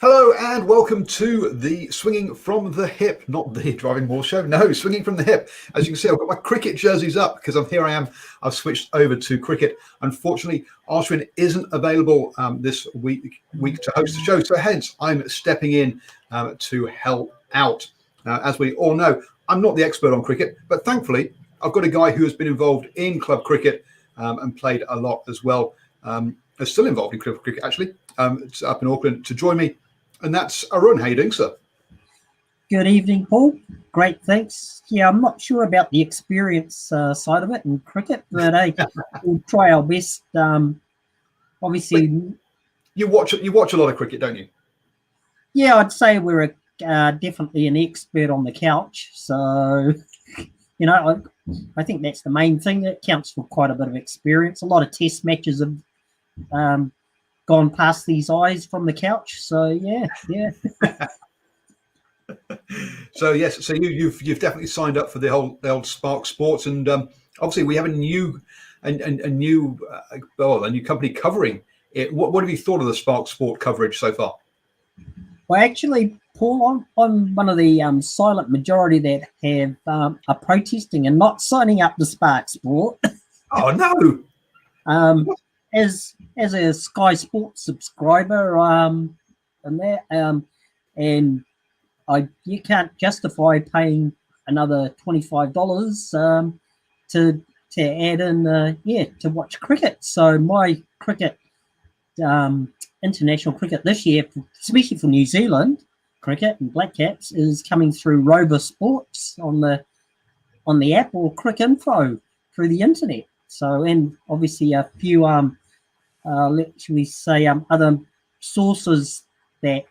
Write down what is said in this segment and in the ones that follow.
Hello and welcome to the Swinging from the Hip, not the Driving Ball Show, no, Swinging from the Hip. As you can see, I've got my cricket jerseys up because I've switched over to cricket. Unfortunately, Arun isn't available this week to host the show, so hence I'm stepping in to help out. As we all know, I'm not the expert on cricket, but thankfully I've got a guy who has been involved in club cricket and played a lot as well. Is still involved in club cricket, actually. It's up in Auckland to join me. And that's Arun. How you doing, sir? Good evening, Paul. Great, thanks. Yeah, I'm not sure about the experience side of it in cricket, but we'll try our best. Obviously, you watch a lot of cricket, don't you? Yeah, I'd say we're definitely an expert on the couch. So, I think that's the main thing that counts for quite a bit of experience. A lot of test matches have gone past these eyes from the couch, so yeah. So yes, so you've definitely signed up for the old Spark Sports, and obviously we have a new company covering it. What have you thought of the Spark Sport coverage so far? Well, actually, Paul, I'm one of the silent majority that have are protesting and not signing up to Spark Sport. Oh no! As a Sky Sports subscriber, and you can't justify paying another $25 to add in to watch cricket. So my cricket, international cricket this year, especially for New Zealand cricket and Black Caps, is coming through Rover Sports on the app or Crick Info through the internet. So, and obviously a few other sources that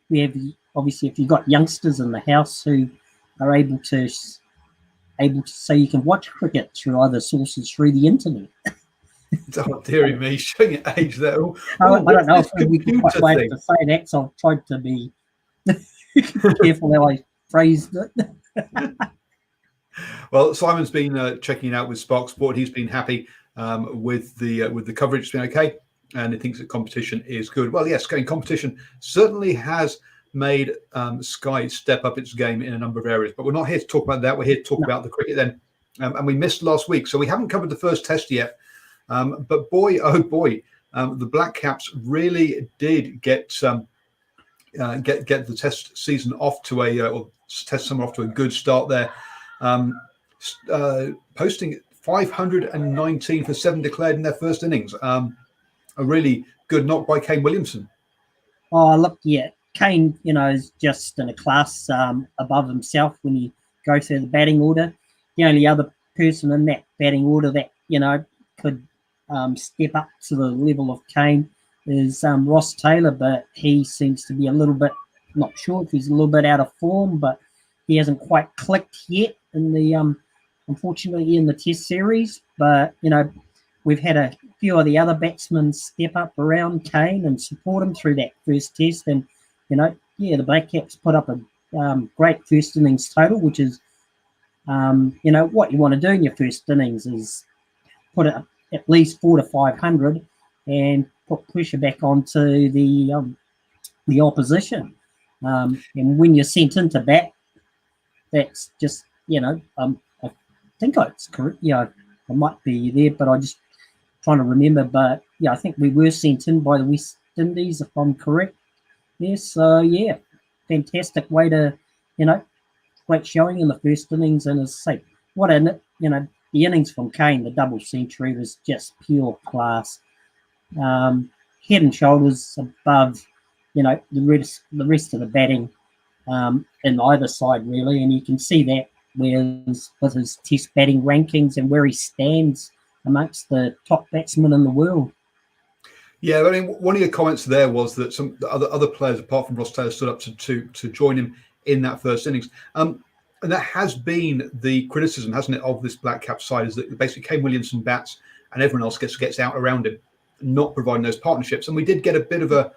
we have. Obviously, if you've got youngsters in the house who are able to so you can watch cricket through other sources through the internet. Oh, dearie me, showing your age there. I don't know if we can quite wait to say that, so I've tried to be careful how I phrased it. Well, Simon's been checking it out with Spark Sport. He's been happy with the coverage. It's been okay, and he thinks that competition is good. Well, yes, competition certainly has made Sky step up its game in a number of areas. But we're not here to talk about that. We're here to talk about the cricket then. And we missed last week, so we haven't covered the first test yet. But boy, oh boy, the Black Caps really did get the test season off to or test summer off to a good start there. Posting 519 for 7 declared in their first innings. A really good knock by Kane Williamson. Oh, look, yeah. Kane, is just in a class above himself when you go through the batting order. The only other person in that batting order that, could step up to the level of Kane is Ross Taylor, but he seems to be a little bit, not sure if he's a little bit out of form, but he hasn't quite clicked yet in the, unfortunately, in the test series. But, we've had a few of the other batsmen step up around Kane and support him through that first test. And, the Black Caps put up a great first innings total, which is, what you want to do in your first innings is put it at least 400 to 500 and put pressure back onto the opposition. And when you're sent into bat, that's just, I think it's correct. Yeah, I might be there, but I just trying to remember. But yeah, I think we were sent in by the West Indies, if I'm correct. Yes, so yeah, fantastic way to, great showing in the first innings. And as I say, the innings from Kane, the double century was just pure class. Head and shoulders above, the rest of the batting in either side, really. And you can see that with his test batting rankings and where he stands amongst the top batsmen in the world. Yeah, I mean, one of your comments there was that some other players apart from Ross Taylor stood up to join him in that first innings. And that has been the criticism, hasn't it, of this Black Cap side, is that basically Kane Williamson bats and everyone else gets out around him, not providing those partnerships. And we did get a bit of an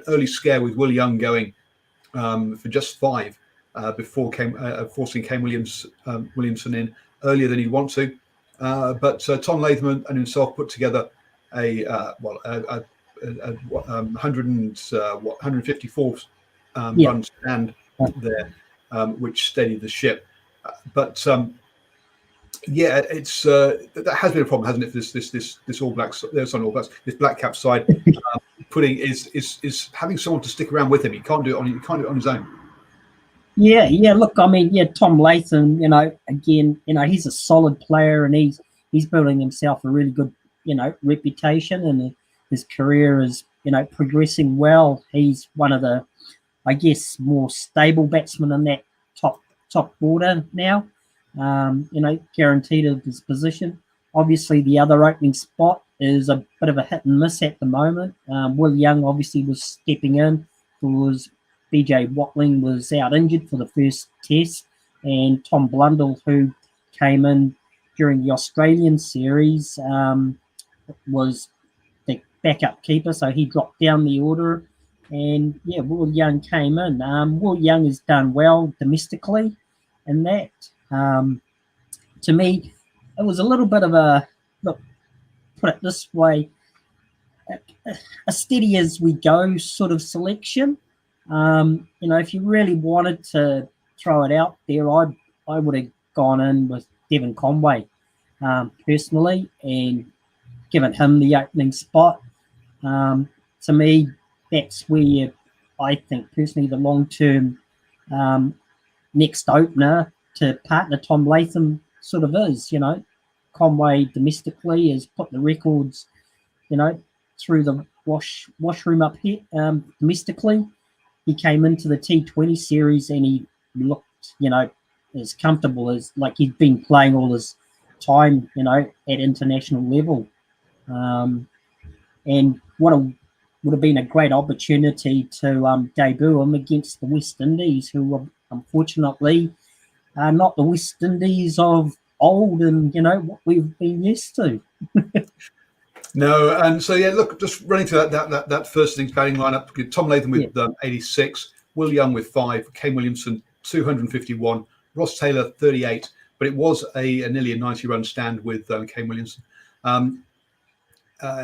early scare with Will Young going for just 5 before forcing Kane Williamson in earlier than he'd want to. But Tom Latham and himself put together a 154th Yeah. run stand there, which steadied the ship. But yeah, it's that has been a problem, hasn't it? This All Blacks, there's All Blacks, this Black Cap side putting is having someone to stick around with him. He can't do it on his own. Yeah, yeah. Look, I mean, yeah, Tom Latham, again, he's a solid player, and he's building himself a really good, reputation, and his career is, progressing well. He's one of the, I guess, more stable batsmen in that top order now. Guaranteed of his position. Obviously, the other opening spot is a bit of a hit and miss at the moment. Will Young obviously was stepping in because BJ Watling was out injured for the first test, and Tom Blundell, who came in during the Australian series, was the backup keeper, so he dropped down the order. And yeah, Will Young came in. Will Young has done well domestically in that. To me, it was a little bit of a, look, put it this way, a steady as we go sort of selection. If you really wanted to throw it out there, I would have gone in with Devon Conway personally and given him the opening spot. To me, that's where I think personally the long-term next opener to partner Tom Latham sort of is. Conway domestically has put the records, through the washroom up here domestically. He came into the T20 series and he looked, as comfortable as like he'd been playing all his time, at international level. And would have been a great opportunity to debut him against the West Indies, who are unfortunately not the West Indies of old and, what we've been used to. No, and so yeah, look, just running to that first innings batting lineup. Tom Latham with 86, Will Young with 5, Kane Williamson 251, Ross Taylor 38, but it was nearly a 90-run stand with Kane Williamson.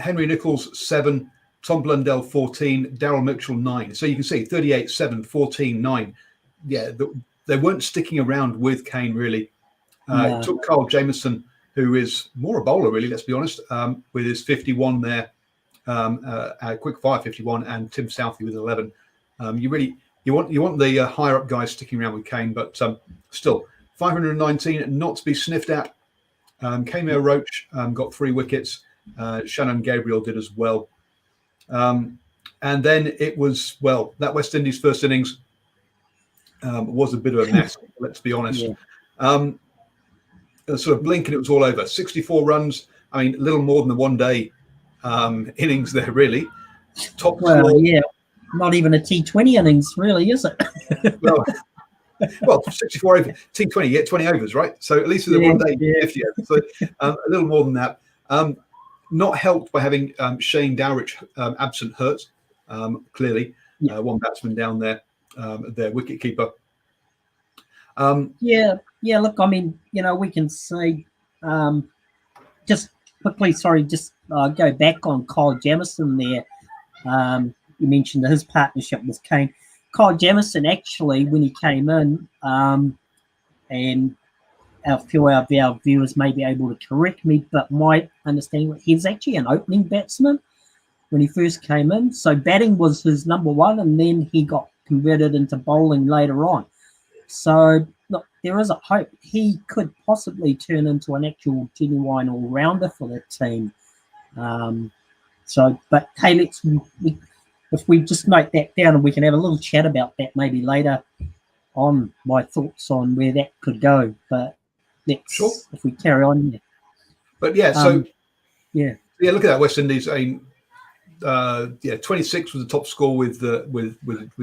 Henry Nichols 7, Tom Blundell 14, Daryl Mitchell 9. So you can see 38, 7, 14, 9. Yeah, they weren't sticking around with Kane really. It took Carl Jamieson, who is more a bowler, really, let's be honest, with his 51 there, quick fire 51, and Tim Southey with 11. You want the higher up guys sticking around with Kane, but still 519 not to be sniffed at. Kameo Roach got 3 wickets. Shannon Gabriel did as well. And then it was, that West Indies first innings was a bit of a mess, let's be honest. Yeah. Sort of blink and it was all over. 64 runs. I mean, a little more than the one-day innings there, really. Top score. Yeah, not even a T20 innings, really, is it? well, 64 over T20, you get 20 overs, right? So at least with the one-day 50 overs. So a little more than that. Not helped by having Shane Dowrich absent hurt, clearly. One batsman down there, their wicket-keeper. Yeah, look, I mean, we can say, just quickly, go back on Kyle Jamieson there. You mentioned his partnership with Kane. Kyle Jamieson, actually, when he came in, and a few of our viewers may be able to correct me, but my understanding, he's actually an opening batsman when he first came in. So batting was his number one, and then he got converted into bowling later on. So, look, there is a hope he could possibly turn into an actual genuine all-rounder for the team. But hey, if we just note that down and we can have a little chat about that maybe later on, my thoughts on where that could go. But sure, if we carry on. Yeah. But yeah, so look at that West Indies. I mean, 26 was the top score with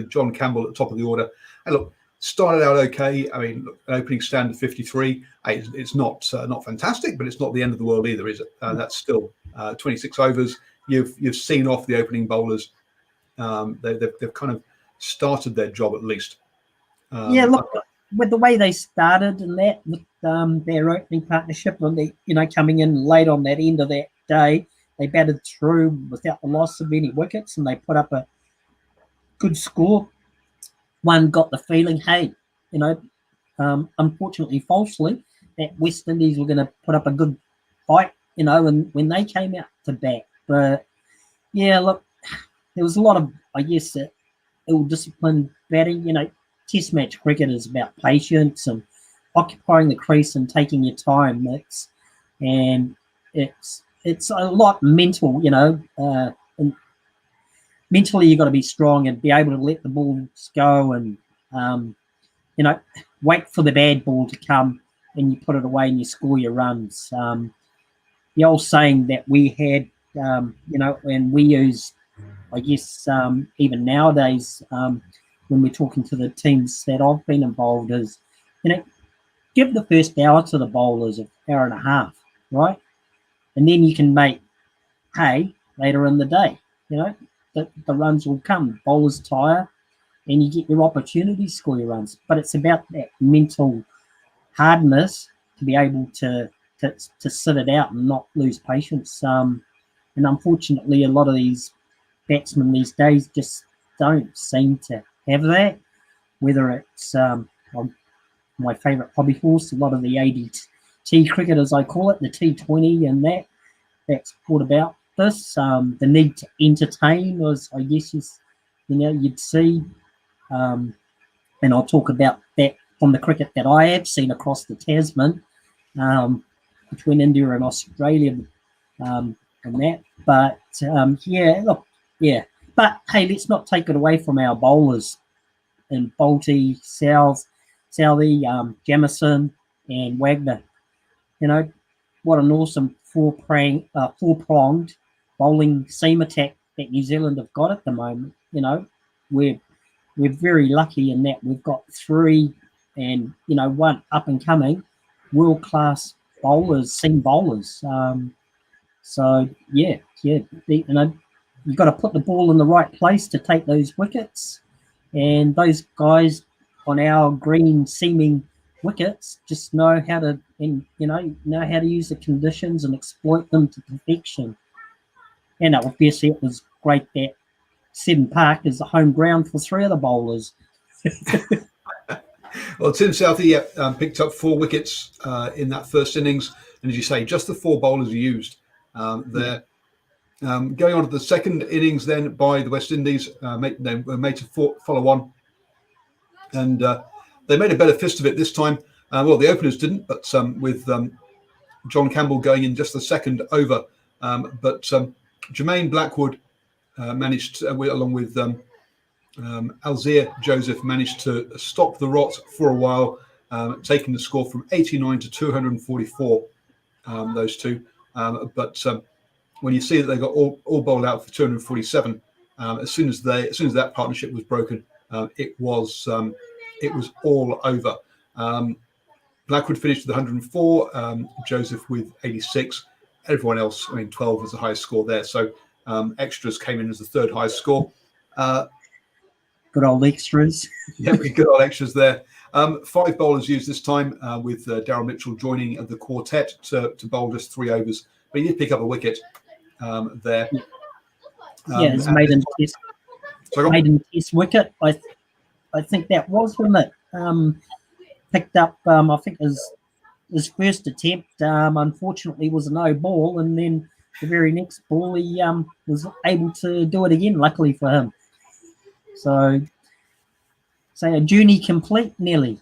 John Campbell at the top of the order. And look, started out okay. I mean, look, an opening stand of 53. It's not fantastic, but it's not the end of the world either, is it? That's still 26 overs. You've seen off the opening bowlers. They've kind of started their job at least. Look, with the way they started and that, with their opening partnership, and they, coming in late on that end of that day, they batted through without the loss of any wickets, and they put up a good score. One got the feeling, hey, unfortunately, falsely, that West Indies were going to put up a good fight, and when they came out to bat. But yeah, look, there was a lot of, I guess, ill-disciplined batting. Test match cricket is about patience and occupying the crease and taking your time. It's a lot mental, and mentally you've got to be strong and be able to let the balls go and wait for the bad ball to come and you put it away and you score your runs. The old saying that we had, and we use, I guess, even nowadays, when we're talking to the teams that I've been involved, is, give the first hour to the bowlers, an hour and a half, right? And then you can make hay later in the day. The runs will come. Bowlers tire, and you get your opportunity to score your runs. But it's about that mental hardness to be able to sit it out and not lose patience. And unfortunately, a lot of these batsmen these days just don't seem to have that. Whether it's my favourite hobby horse, a lot of the ADT cricket, as I call it, the T20, and that's brought about this. The need to entertain, as I guess you'd see, and I'll talk about that from the cricket that I have seen across the Tasman, between India and Australia, and that. But But hey, let's not take it away from our bowlers and Bolty, Southey, Jamison, and Wagner. What an awesome four-pronged bowling seam attack that New Zealand have got at the moment. We're very lucky in that we've got three and one up and coming world-class bowlers, seam bowlers. So you've got to put the ball in the right place to take those wickets, and those guys on our green seaming wickets just know how to use the conditions and exploit them to perfection. And obviously it was great that Seddon Park is the home ground for three of the bowlers. Well, Tim Southey picked up 4 wickets in that first innings, and as you say, just the 4 bowlers used there. Going on to the second innings then by the West Indies, they were made to follow on, and they made a better fist of it this time. Well, the openers didn't, but with John Campbell going in just the second over. But Jermaine Blackwood managed, along with Alzir Joseph, managed to stop the rot for a while, taking the score from 89 to 244, those two. But when you see that they got all bowled out for 247, as soon as that partnership was broken, it was all over. Blackwood finished with 104, Joseph with 86. Everyone else, 12 was the highest score there. So extras came in as the third highest score. Good old extras. Yeah, good old extras there. 5 bowlers used this time, with Daryl Mitchell joining the quartet to bowl just 3 overs. But he did pick up a wicket there. His maiden test wicket. I think that was, wasn't it? Picked up, I think his first attempt, unfortunately, was a no ball, and then the very next ball he was able to do it again, luckily for him. So a journey complete, nearly.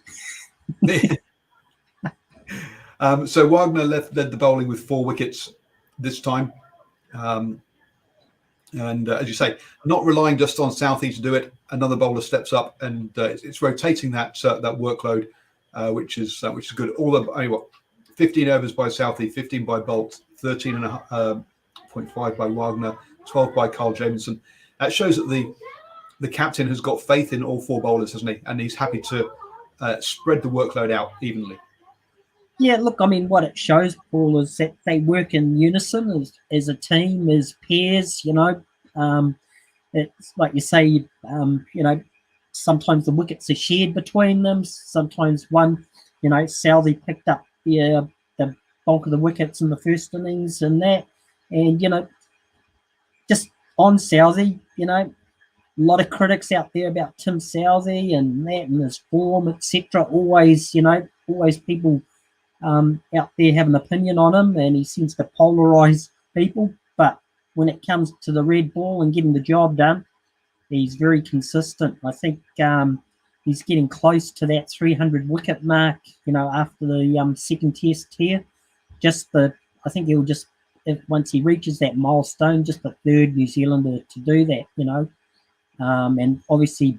So Wagner led the bowling with 4 wickets this time. And as you say, not relying just on Southey to do it. Another bowler steps up, and it's rotating that workload, which is good. 15 overs by Southey, 15 by Bolt, 13.5 by Wagner, 12 by Carl Jamieson. That shows that the captain has got faith in all 4 bowlers, hasn't he? And he's happy to spread the workload out evenly. Yeah, look, what it shows, Paul, is that they work in unison as a team, as pairs. It's like you say, sometimes the wickets are shared between them. Sometimes one, Southey picked up the bulk of the wickets in the first innings and that. And, on Southey, a lot of critics out there about Tim Southey and that and his form, etc. Always, always people out there have an opinion on him, and he seems to polarise people. But when it comes to the red ball and getting the job done, he's very consistent. I think he's getting close to that 300 wicket mark, after the second test here. I think he'll just, once he reaches that milestone, just the third New Zealander to do that, and obviously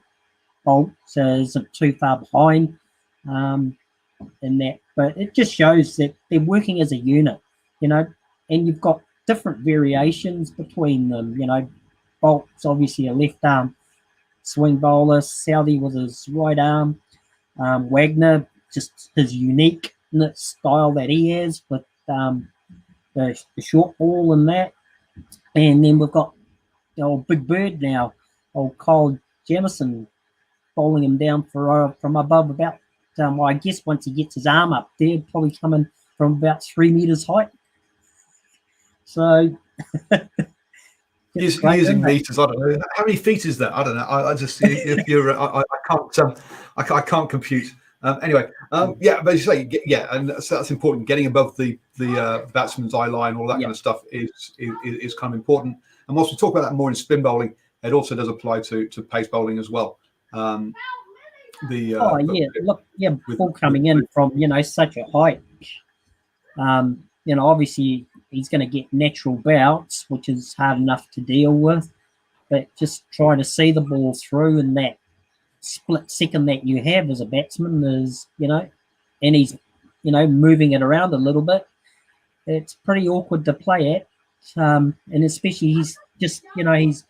Bolt isn't too far behind in that. But it just shows that they're working as a unit, and you've got different variations between them. Bolt's obviously a left arm swing bowler. Southey with his right arm. Wagner, just his unique style that he has with the short ball and that. And then we've got the old Big Bird now, old Kyle Jamieson, bowling him down from above about, I guess once he gets his arm up there, probably coming from about 3 meters height. So using meters, I don't know how many feet is that. I don't know. I just if you're I can't compute. Anyway, but you say and so that's important. Getting above the batsman's eye line, all that kind of stuff is kind of important. And once we talk about that more in spin bowling, it also does apply to pace bowling as well. Ball coming in from such a height. Obviously he's going to get natural bouts, which is hard enough to deal with. But just trying to see the ball through in that split second that you have as a batsman is, and he's, moving it around a little bit. It's pretty awkward to play at. And especially he's just, he's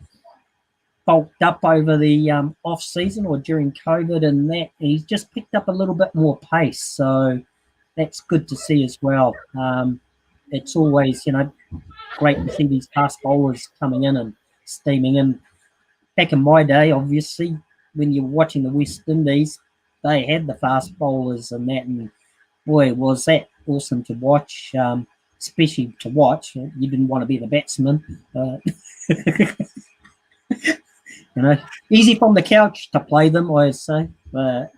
bulked up over the off season or during COVID and that. He's just picked up a little bit more pace. So that's good to see as well. It's always, great to see these fast bowlers coming in and steaming in. Back in my day, obviously, when you're watching the West Indies, they had the fast bowlers and that, and boy, was that awesome to watch, especially to watch. You didn't want to be the batsman. Easy from the couch to play them, I say. But,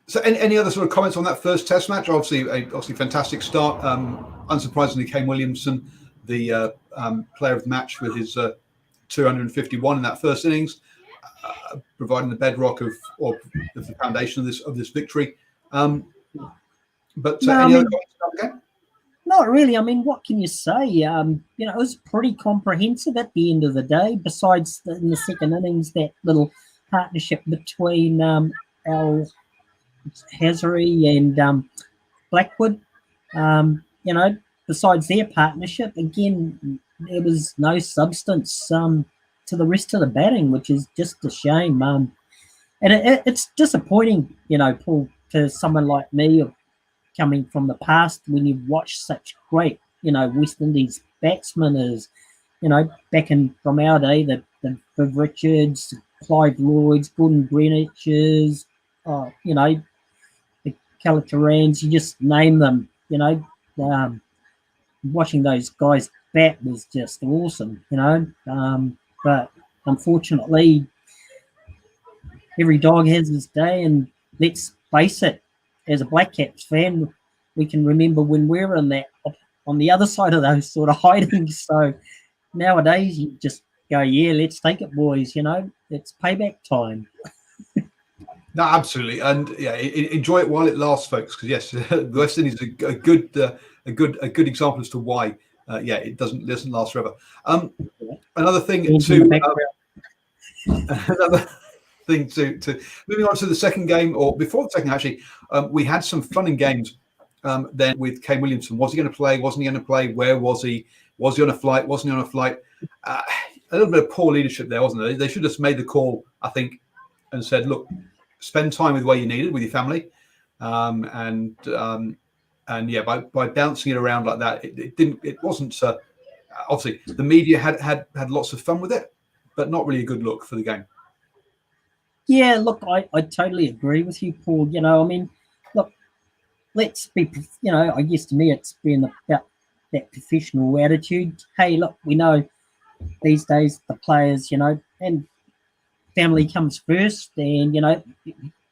So any other sort of comments on that first test match? Obviously fantastic start. Unsurprisingly, Kane Williamson, the player of the match with his 251 in that first innings, providing the bedrock of the foundation of this victory. Any other comments about the game? Not really. I mean, what can you say? It was pretty comprehensive at the end of the day, besides in the second innings, that little partnership between Al Hazari and Blackwood. Besides their partnership, again, there was no substance to the rest of the batting, which is just a shame. And it's disappointing, Paul, to someone like me, coming from the past, when you've watched such great, West Indies batsmen as, back from our day, the Viv Richards, Clive Lloyds, Gordon Greenwich's, the Calatarans, you just name them, watching those guys bat was just awesome, but unfortunately every dog has his day, and let's face it, as a Black Caps fan, we can remember when we were on the other side of those sort of hidings. So nowadays you just go, let's take it, boys, it's payback time. No, absolutely, and enjoy it while it lasts, folks. Because yes, the West Indies is a good example as to why it doesn't last forever. Another thing to moving on to the second game, or before the second, actually, we had some fun in games then with Kane Williamson. Was he going to play? Wasn't he going to play? Where was he? Was he on a flight? Wasn't he on a flight? A little bit of poor leadership there, wasn't there? They should have made the call, I think, and said, look, spend time with where you needed, with your family, by bouncing it around like that, it wasn't. Obviously, the media had lots of fun with it, but not really a good look for the game. Yeah, look, I totally agree with you, Paul. I mean, look, let's be, I guess to me it's been about that professional attitude. Hey, look, we know these days the players, and family comes first, and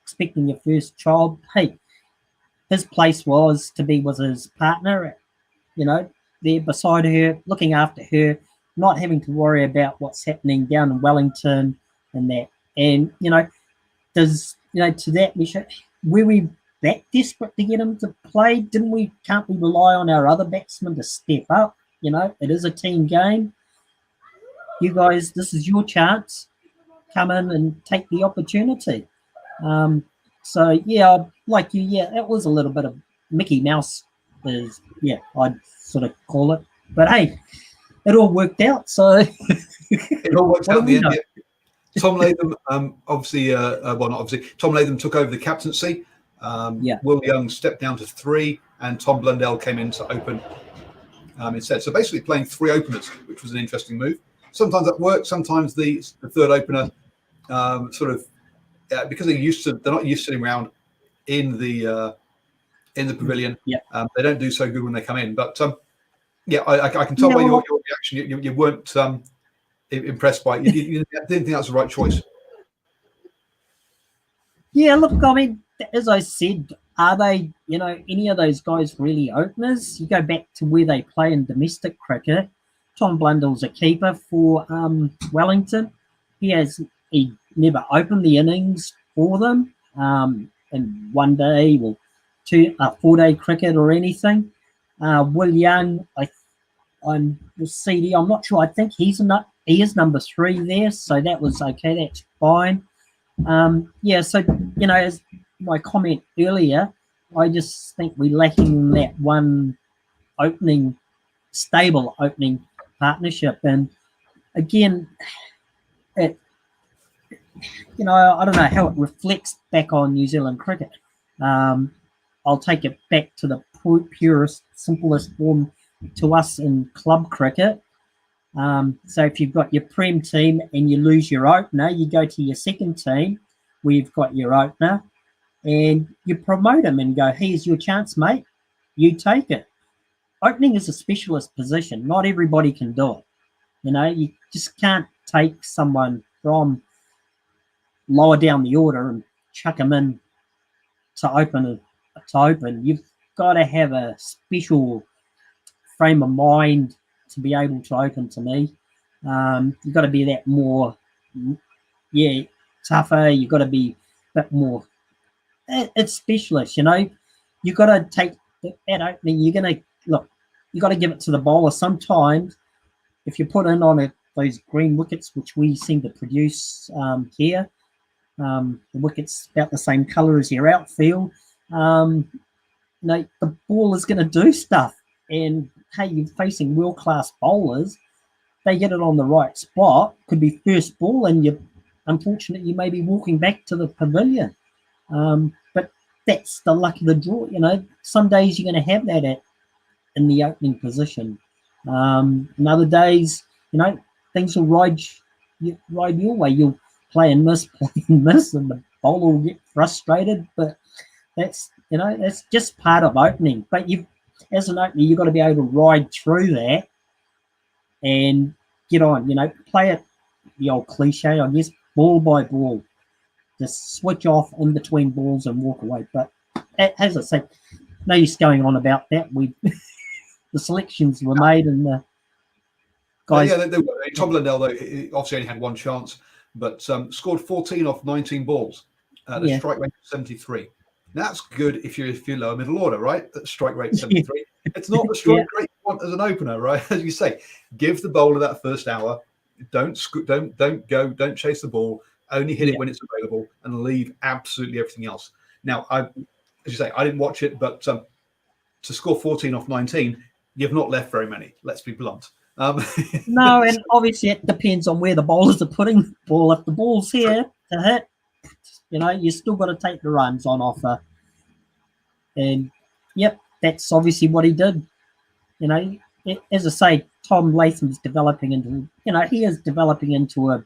expecting your first child. Hey, his place was to be with his partner, there beside her, looking after her, not having to worry about what's happening down in Wellington and that. And to that we should, were we that desperate to get him to play? Can't we rely on our other batsmen to step up? It is a team game. You guys, this is your chance. Come in and take the opportunity. So yeah, like you, it was a little bit of Mickey Mouse, I'd sort of call it. But hey, it all worked out. So it all worked out in the end. Yeah. Tom Latham, obviously, not obviously. Tom Latham took over the captaincy. Will Young stepped down to 3, and Tom Blundell came in to open instead. So basically, playing 3 openers, which was an interesting move. Sometimes that works. Sometimes the third opener because they're not used to sitting around in the pavilion. They don't do so good when they come in. But I can tell by your reaction, you weren't impressed by it. You didn't think that was the right choice. Yeah, look, I mean, as I said, are they, any of those guys really openers? You go back to where they play in domestic cricket. Tom Blundell's a keeper for Wellington. He never opened the innings for them in 1 day or 4-day cricket or anything. Will Young, I'm the CD. I'm not sure. I think he is number 3 there, so that was okay. That's fine. So as my comment earlier, I just think we're lacking that one stable opening partnership. And again, I don't know how it reflects back on New Zealand cricket. I'll take it back to the purest, simplest form to us in club cricket. So if you've got your Prem team and you lose your opener, you go to your second team where you've got your opener and you promote him and go, here's your chance, mate. You take it. Opening is a specialist position. Not everybody can do it. You just can't take someone from lower down the order and chuck them in to open. You've got to have a special frame of mind to be able to open to me. You've got to be that more, tougher. You've got to be a bit more. It's specialist, You've got to take that opening. You're going to look. You got to give it to the bowler. Sometimes, if you put in on those green wickets, which we seem to produce here, the wicket's about the same colour as your outfield. The ball is going to do stuff. And hey, you're facing world-class bowlers. They get it on the right spot. Could be first ball, and you're unfortunate you may be walking back to the pavilion. But that's the luck of the draw. Some days you're going to have that in the opening position. And other days, things will ride your way. You'll play and miss, and the bowler will get frustrated. But that's just part of opening. But as an opener, you've got to be able to ride through that and get on. Play it, the old cliche, I guess, ball by ball. Just switch off in between balls and walk away. But as I say, no use going on about that. The selections were made and the guys. Tom Blundell, though, he obviously only had one chance, but scored 14 off 19 balls. The strike rate of 73. That's good if you're lower middle order, right? That strike rate 73. It's not the strike rate you want as an opener, right? As you say, give the bowler that first hour. Don't chase the ball. Only hit it when it's available, and leave absolutely everything else. Now, as you say, I didn't watch it, but to score 14 off 19, you've not left very many. Let's be blunt. No, and obviously it depends on where the bowlers are putting the ball. If the ball's here to hit, you still got to take the runs on offer. And that's obviously what he did. As I say, Tom Latham's developing into, he is developing into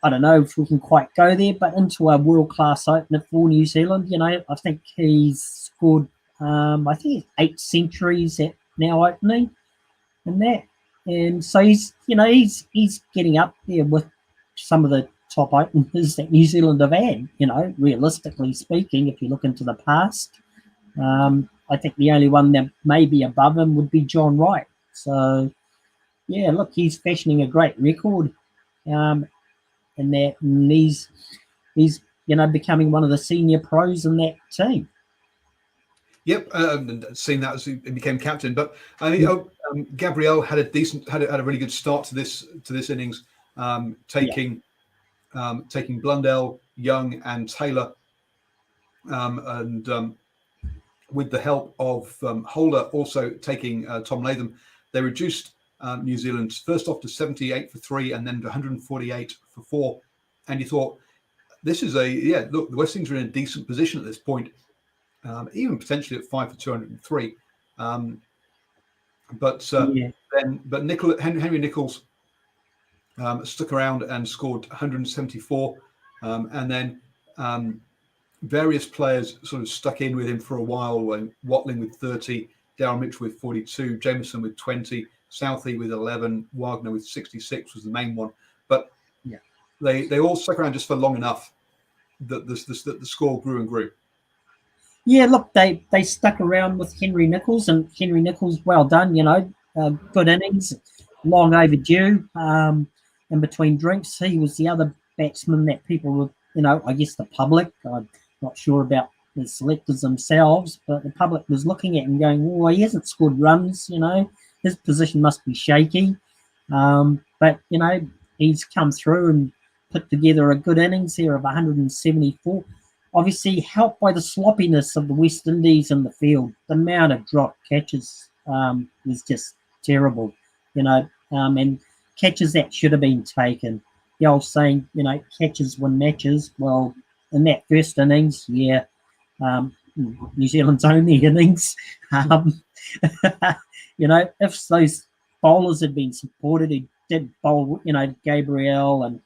I don't know if we can quite go there, but into a world-class opener for New Zealand. I think he's scored I think it's 8 centuries at now opening, and that, and so he's getting up there with some of the top openers that New Zealand have had. Realistically speaking, if you look into the past, I think the only one that may be above him would be John Wright. So yeah, look, he's fashioning a great record, and he's becoming one of the senior pros in that team. Yep, seen that as he became captain. But I think Gabriel had a really good start to this innings, taking Blundell, Young, and Taylor, and with the help of Holder also taking Tom Latham, they reduced New Zealand first off to 78 for 3 and then to 148 for 4. And you thought, this is look, the West Indies are in a decent position at this point. Even potentially at 5 for 203, but Henry Nichols stuck around and scored 174, and then various players sort of stuck in with him for a while. When Watling with 30, Darryl Mitchell with 42, Jameson with 20, Southey with 11, Wagner with 66 was the main one. But they all stuck around just for long enough that the score grew and grew. Yeah, look, they stuck around with Henry Nichols, and Henry Nichols, well done, good innings, long overdue. In between drinks, he was the other batsman that people were, I guess the public, I'm not sure about the selectors themselves, but the public was looking at him going, oh, he hasn't scored runs, his position must be shaky. But, he's come through and put together a good innings here of 174. Obviously helped by the sloppiness of the West Indies in the field. The amount of drop catches was just terrible, and catches that should have been taken. The old saying, catches win matches. Well, in that first innings, New Zealand's only innings, if those bowlers had been supported, he did bowl, Gabriel and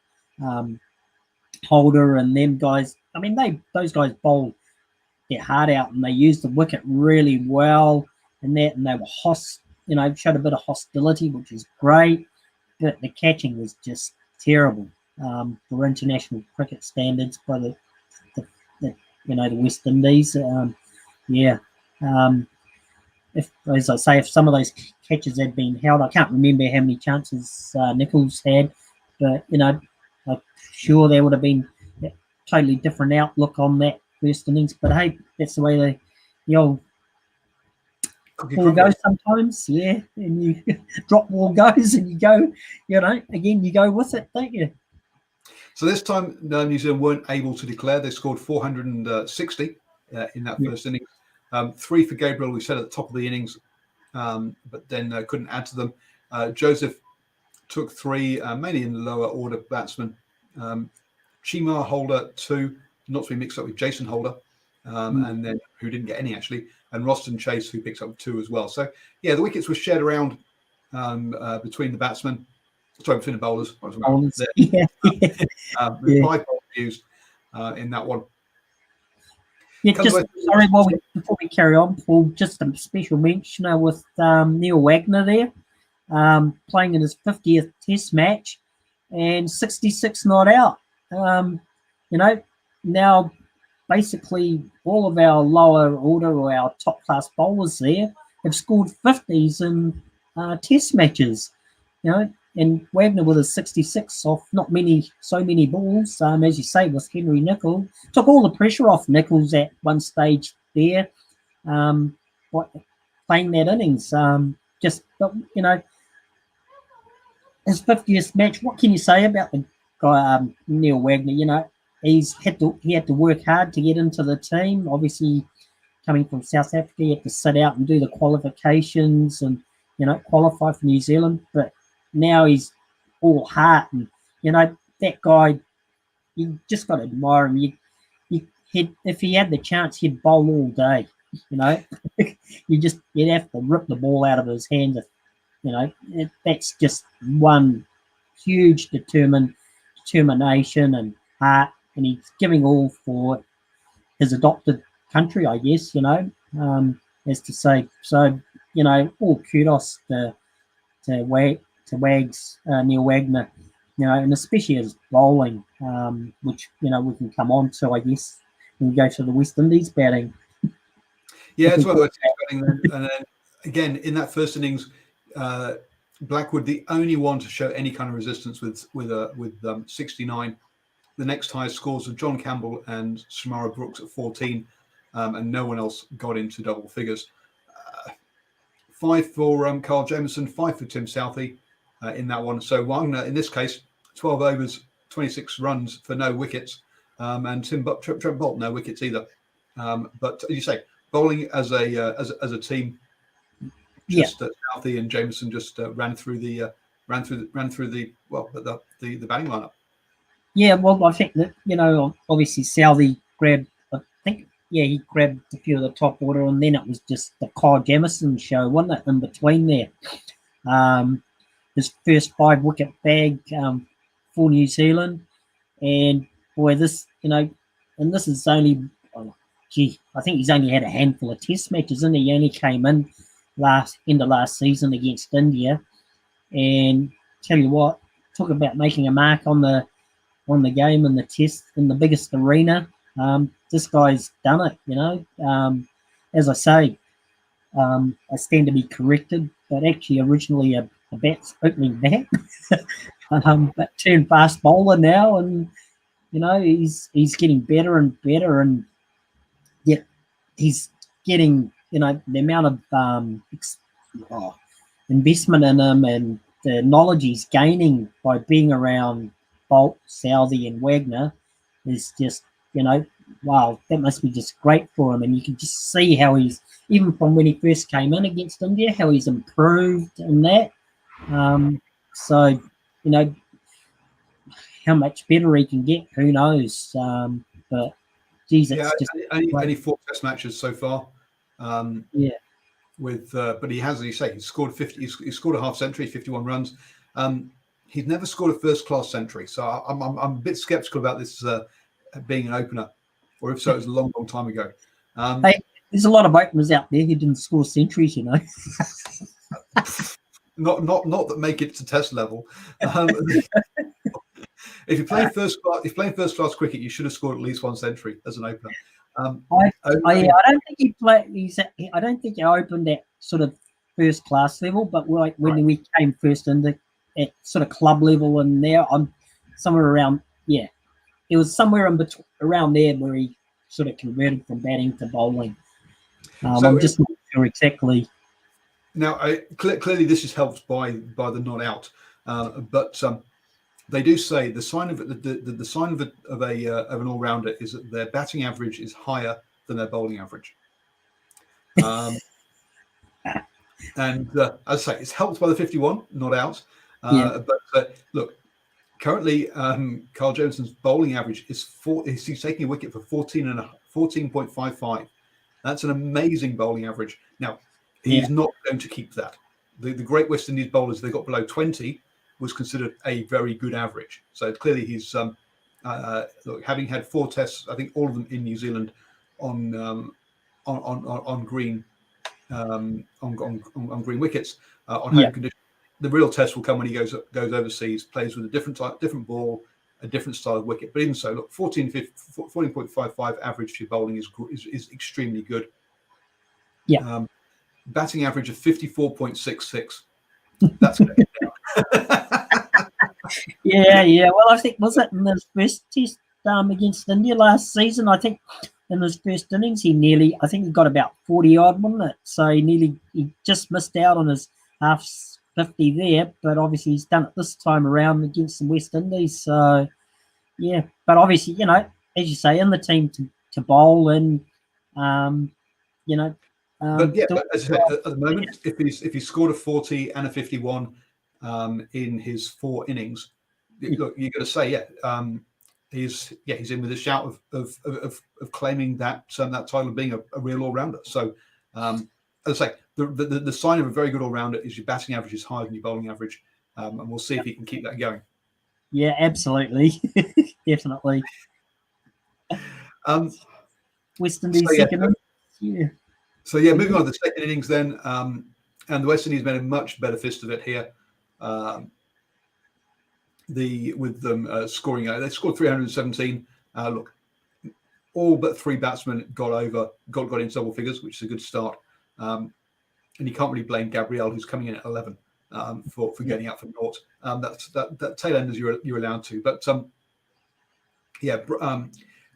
Holder and them guys. I mean, those guys bowled their heart out and they used the wicket really well, and they were showed a bit of hostility, which is great. But the catching was just terrible for international cricket standards by the West Indies. As I say, if some of those catches had been held, I can't remember how many chances Nichols had, but I'm sure there would have been a totally different outlook on that first innings. But hey, that's the way the old ball goes sometimes, and you drop ball goes and you go, again you go with it, don't you? So this time New Zealand weren't able to declare. They scored 460 in that first innings. 3 for Gabriel, we said at the top of the innings, but then couldn't add to them. Joseph took 3, mainly in the lower order batsmen. Chima, Holder 2, not to be mixed up with Jason Holder, and then who didn't get any actually, and Roston Chase, who picks up 2 as well. So the wickets were shared around between the batsmen, between the bowlers. With 5 bowlers used in that one. Before we carry on, Paul, just a special mention with Neil Wagner there, playing in his 50th Test match and 66 not out. Now basically all of our lower order or our top class bowlers there have scored 50s in Test matches, and Wagner with his 66 off so many balls, as you say, with Henry Nichols, took all the pressure off Nichols at one stage there, playing that innings. His 50th match, what can you say about the guy, Neil Wagner? He had to work hard to get into the team. Obviously, coming from South Africa, he had to sit out and do the qualifications and, qualify for New Zealand. But now he's all heart, and that guy, you just got to admire him. If he had the chance, he'd bowl all day. You'd have to rip the ball out of his hands. That's just one huge determination and heart, and he's giving all for his adopted country, I guess. as to say. So, all kudos to Wags, Neil Wagner, and especially his bowling, which, we can come on to, I guess, when we go to the West Indies batting. Yeah, it's one of those batting. And then, again, in that first innings, Blackwood, the only one to show any kind of resistance with 69. The next highest scores were John Campbell and Samara Brooks at 14, and no one else got into double figures. 5 for Carl Jamieson, 5 for Tim Southey in that one. So Wagner, in this case, 12 overs, 26 runs for no wickets, and Trent Bolt, no wickets either. But as you say, bowling as a team, just Southey and Jamieson just ran through the batting lineup. Yeah, well, I think that, obviously Southey grabbed, he grabbed a few of the top order, and then it was just the Kyle Jamieson show, wasn't it, in between there? His first 5-wicket bag for New Zealand, and boy, this, and this is only, I think he's only had a handful of Test matches, and he only came in end of last season against India, and tell you what, talk about making a mark on the game and the Test in the biggest arena. This guy's done it, as I say, I stand to be corrected, but actually originally a opening bat, but turned fast bowler now, and he's getting better and better, and yet he's getting the amount of investment in him and the knowledge he's gaining by being around Bolt, Southey, and Wagner is just, wow, that must be just great for him. And you can just see how he's, even from when he first came in against India, how he's improved in that. So, how much better he can get, who knows? But, geez, it's just only 4 Test matches so far. But he has, as you say, he scored 50. He scored a half century, 51 runs. He's never scored a first-class century, so I'm a bit skeptical about this being an opener, or if so, it was a long, long time ago. Hey, there's a lot of openers out there who didn't score centuries, Not that make it to Test level. If you're playing first class cricket, you should have scored at least 1 century as an opener. I don't think he played. I don't think he opened at sort of first class level, but when we came first into at sort of club level, and there I'm somewhere around. Yeah, it was somewhere in between, around there where he sort of converted from batting to bowling. I'm just not sure exactly. Now, clearly, this is helped by the not out, but they do say the sign of the sign of an all rounder is that their batting average is higher than their bowling average. And as I say, it's helped by the 51 not out. But look, currently, Carl Jamieson's bowling average is he's taking a wicket for 14.55. That's an amazing bowling average. Now, he's not going to keep that. The Great West Indies bowlers, they got below 20, was considered a very good average. So clearly he's having had 4 tests, I think all of them in New Zealand on green on green wickets on home conditions. The real test will come when he goes overseas, plays with a different ball, a different style of wicket. But even so, look, 14.55 average for your bowling is extremely good. Yeah. Batting average of 54.66. That's good. Yeah. Well, I think, was it in his first test against India last season? I think in his first innings, he got about 40 odd, wasn't it? So he just missed out on his half 50 there, but obviously he's done it this time around against the West Indies. So yeah, but obviously, as you say, in the team to bowl and but as I said, at the moment, if he scored a 40 and a 51 in his 4 innings, look, you've got to say, he's in with a shout of claiming that title of being a real all-rounder. So as I say, the sign of a very good all-rounder is your batting average is higher than your bowling average, and we'll see if he can keep that going. Yeah, absolutely. Definitely. West Indies second. Yeah. So yeah, moving on to the second innings then, and the West Indies made a much better fist of it here. With them scoring, they scored 317. Look, all but 3 batsmen got into double figures, which is a good start. And you can't really blame Gabriel, who's coming in at 11, for getting out for naught. That tail enders you're allowed to, but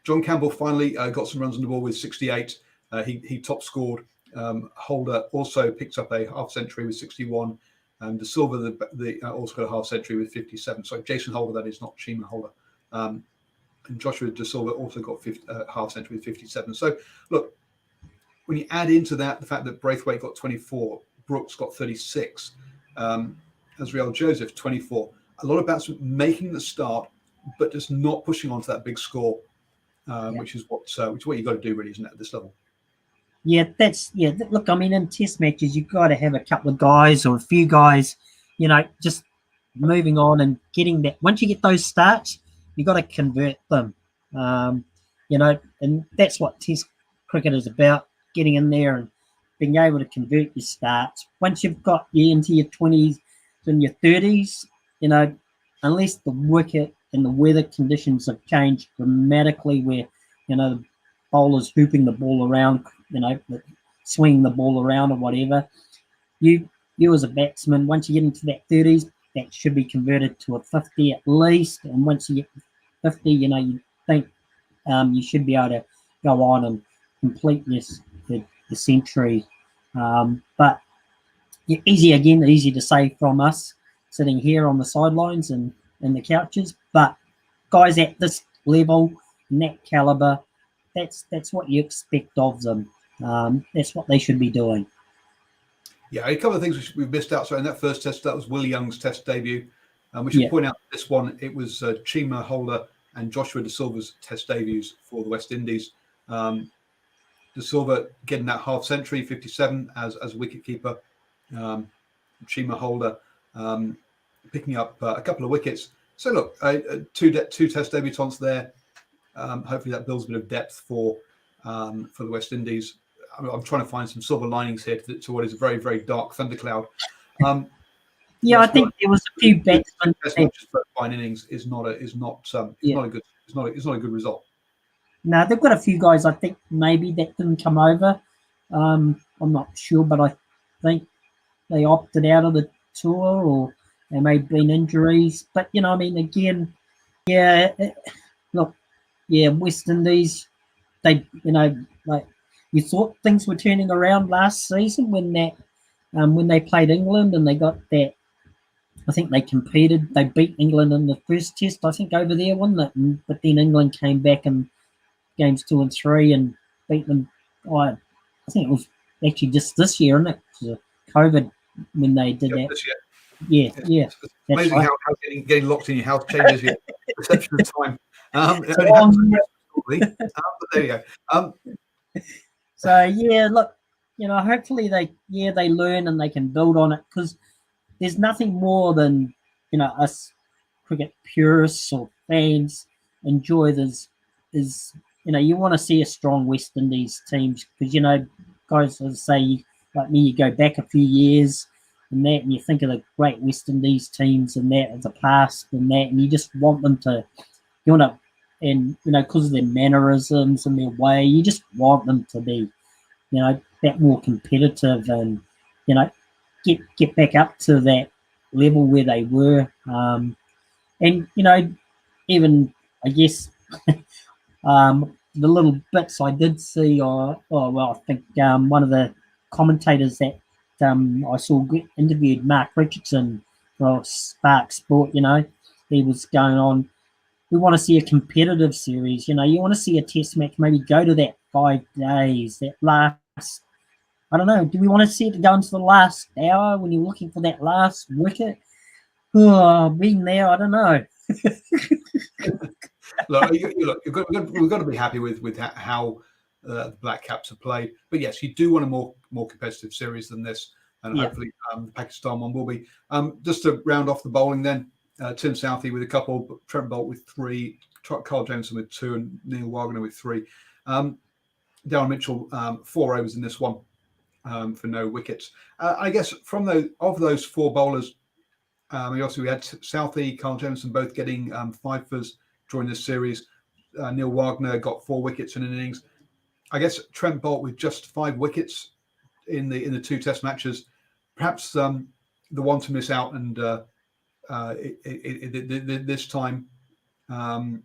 John Campbell finally got some runs on the ball with 68. He top scored. Holder also picked up a half century with 61. De Silva also got a half century with 57. So Jason Holder, that is, not Chima Holder. And Joshua De Silva also got half century with 57. So look, when you add into that the fact that Braithwaite got 24, Brooks got 36, Azrael Joseph 24, a lot of batsmen making the start, but just not pushing on to that big score, which is what you've got to do, really, isn't it, at this level? Yeah, look, I mean, in test matches, you've got to have a couple of guys or a few guys, just moving on and getting that. Once you get those starts, you've got to convert them, and that's what test cricket is about, getting in there and being able to convert your starts. Once you've got you into your 20s and your 30s, unless the wicket and the weather conditions have changed dramatically where, the bowler's hooping the ball around, swinging the ball around or whatever, you as a batsman, once you get into that 30s, that should be converted to a 50 at least. And once you get 50, you think you should be able to go on and complete the century. But easy to say from us sitting here on the sidelines and the couches. But guys at this level, and that caliber, that's what you expect of them. That's what they should be doing. Yeah, a couple of things we missed out. So in that first test, that was Willie Young's test debut. We should point out this one, it was Chima Holder and Joshua De Silva's test debuts for the West Indies. De Silva getting that half century, 57 as wicketkeeper. Chima Holder picking up a couple of wickets. So look, two test debutants there. Hopefully that builds a bit of depth for the West Indies. I'm trying to find some silver linings here to what is a very, very dark thundercloud. I think there was a few batsmen. Fine innings is not a good result. No, they've got a few guys. I think maybe that didn't come over. I'm not sure, but I think they opted out of the tour, or there may have been injuries. But again, West Indies, they, you thought things were turning around last season when they played England and they got that. I think they competed. They beat England in the first test, I think, over there, wasn't it? But then England came back in games 2 and 3 and beat them. I think it was actually just this year, isn't it? Because of COVID when they did that. This year. Yeah. It's amazing right. How getting locked in your house changes your perception of time. But there you go. So look, hopefully they learn and they can build on it, because there's nothing more than us cricket purists or fans enjoy this. You want to see a strong West Indies teams, because guys, as I say, like me, you go back a few years and you think of the great West Indies teams and that of the past and you just want them to, because of their mannerisms and their way, you just want them to be, that more competitive and, get back up to that level where they were. Even, I guess, the little bits I did see, I think one of the commentators that I saw interviewed Mark Richardson for Spark Sport, he was going on, we want to see a competitive series, you want to see a test match maybe go to that 5 days, that last, I don't know, do we want to see it go into the last hour when you're looking for that last wicket? Oh, being there, I don't know. Look, we've got to be happy with how the Black Caps have played. But yes, you do want a more competitive series than this, and hopefully the Pakistan one will be. Just to round off the bowling then, Tim Southey with a couple, Trent Bolt with 3, Carl Jameson with 2, and Neil Wagner with 3. Darren Mitchell, 4 overs in this one. for no wickets. I guess from those four bowlers, also we had Southey, Carl Jameson both getting fifers during this series. Neil Wagner got 4 wickets in an innings. I guess Trent Boult with just 5 wickets in the 2 Test matches, perhaps the one to miss out, and this time, I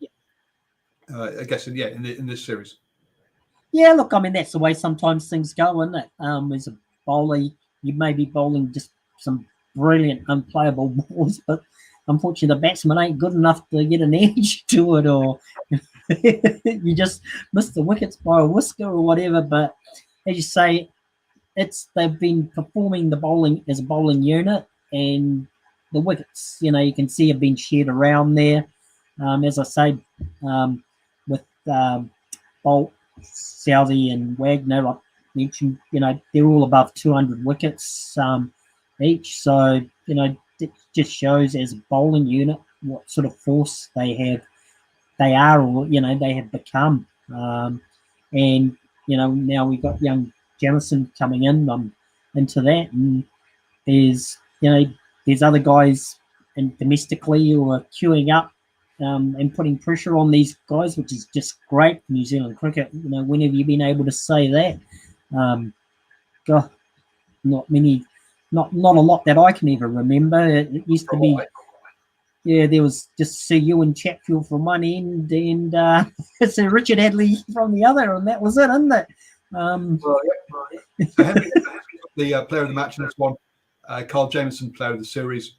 guess, in this series. Yeah, look, I mean, that's the way sometimes things go, isn't it? As a bowler, you may be bowling just some brilliant, unplayable balls, but unfortunately the batsman ain't good enough to get an edge to it, or you just miss the wickets by a whisker or whatever. But as you say, they've been performing the bowling as a bowling unit, and the wickets, you can see have been shared around there. As I say, with Boult, Southey and Wagner, like mentioned, they're all above 200 wickets each. So, it just shows as a bowling unit what sort of force they are, or, they have become. And, now we've got young Jamison coming in into that. And there's other guys domestically who are queuing up and putting pressure on these guys, which is just great for New Zealand cricket. When have you been able to say that? God, not a lot that I can ever remember. It used to be, there was just Sir Ewan Chatfield from one end and Sir Richard Hadley from the other, and that was it, isn't it? So Henry, the player of the match in this one, Carl Jameson, player of the series.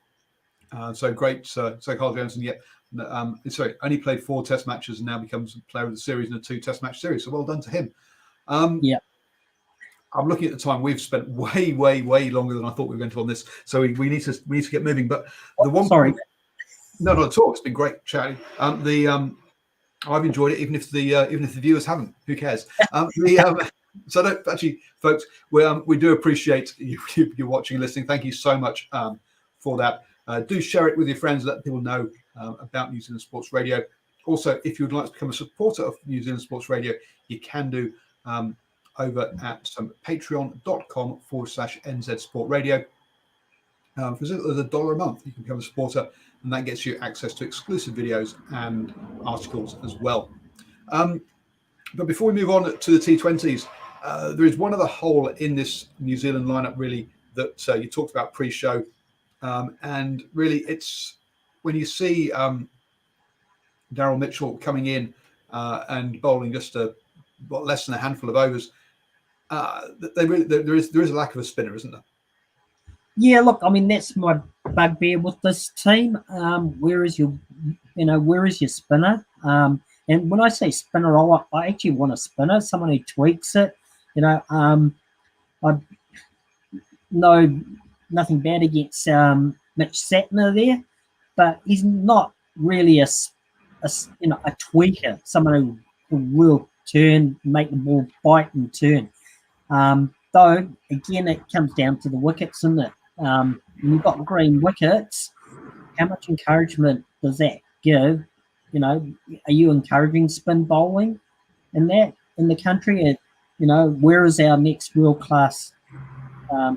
So great. So Carl Jameson, only played 4 Test matches and now becomes player of the series in a 2 Test match series. So well done to him. I'm looking at the time. We've spent way longer than I thought we were going to on this. So we need to get moving. But the one, sorry, no, not at all. It's been great chatting. I've enjoyed it, even if the viewers haven't. Who cares? So don't, actually, folks, we do appreciate you watching and listening. Thank you so much for that. Do share it with your friends. Let people know about New Zealand Sports Radio. Also, if you would like to become a supporter of New Zealand Sports Radio, you can do over at patreon.com/NZ Sport Radio. For as little as $1 a month, you can become a supporter, and that gets you access to exclusive videos and articles as well. But before we move on to the T20s, there is one other hole in this New Zealand lineup, really, that you talked about pre-show. And really, it's when you see Daryl Mitchell coming in and bowling just less than a handful of overs, there is a lack of a spinner, isn't there? Yeah, look, I mean, that's my bugbear with this team. Where is your spinner? And when I say spinner, I actually want a spinner, someone who tweaks it. I know nothing bad against Mitch Satner there, but he's not really a tweaker, someone who will turn, make the ball bite and turn. Though, again, it comes down to the wickets, isn't it? When you've got green wickets, how much encouragement does that give? Are you encouraging spin bowling in the country? Where is our next world-class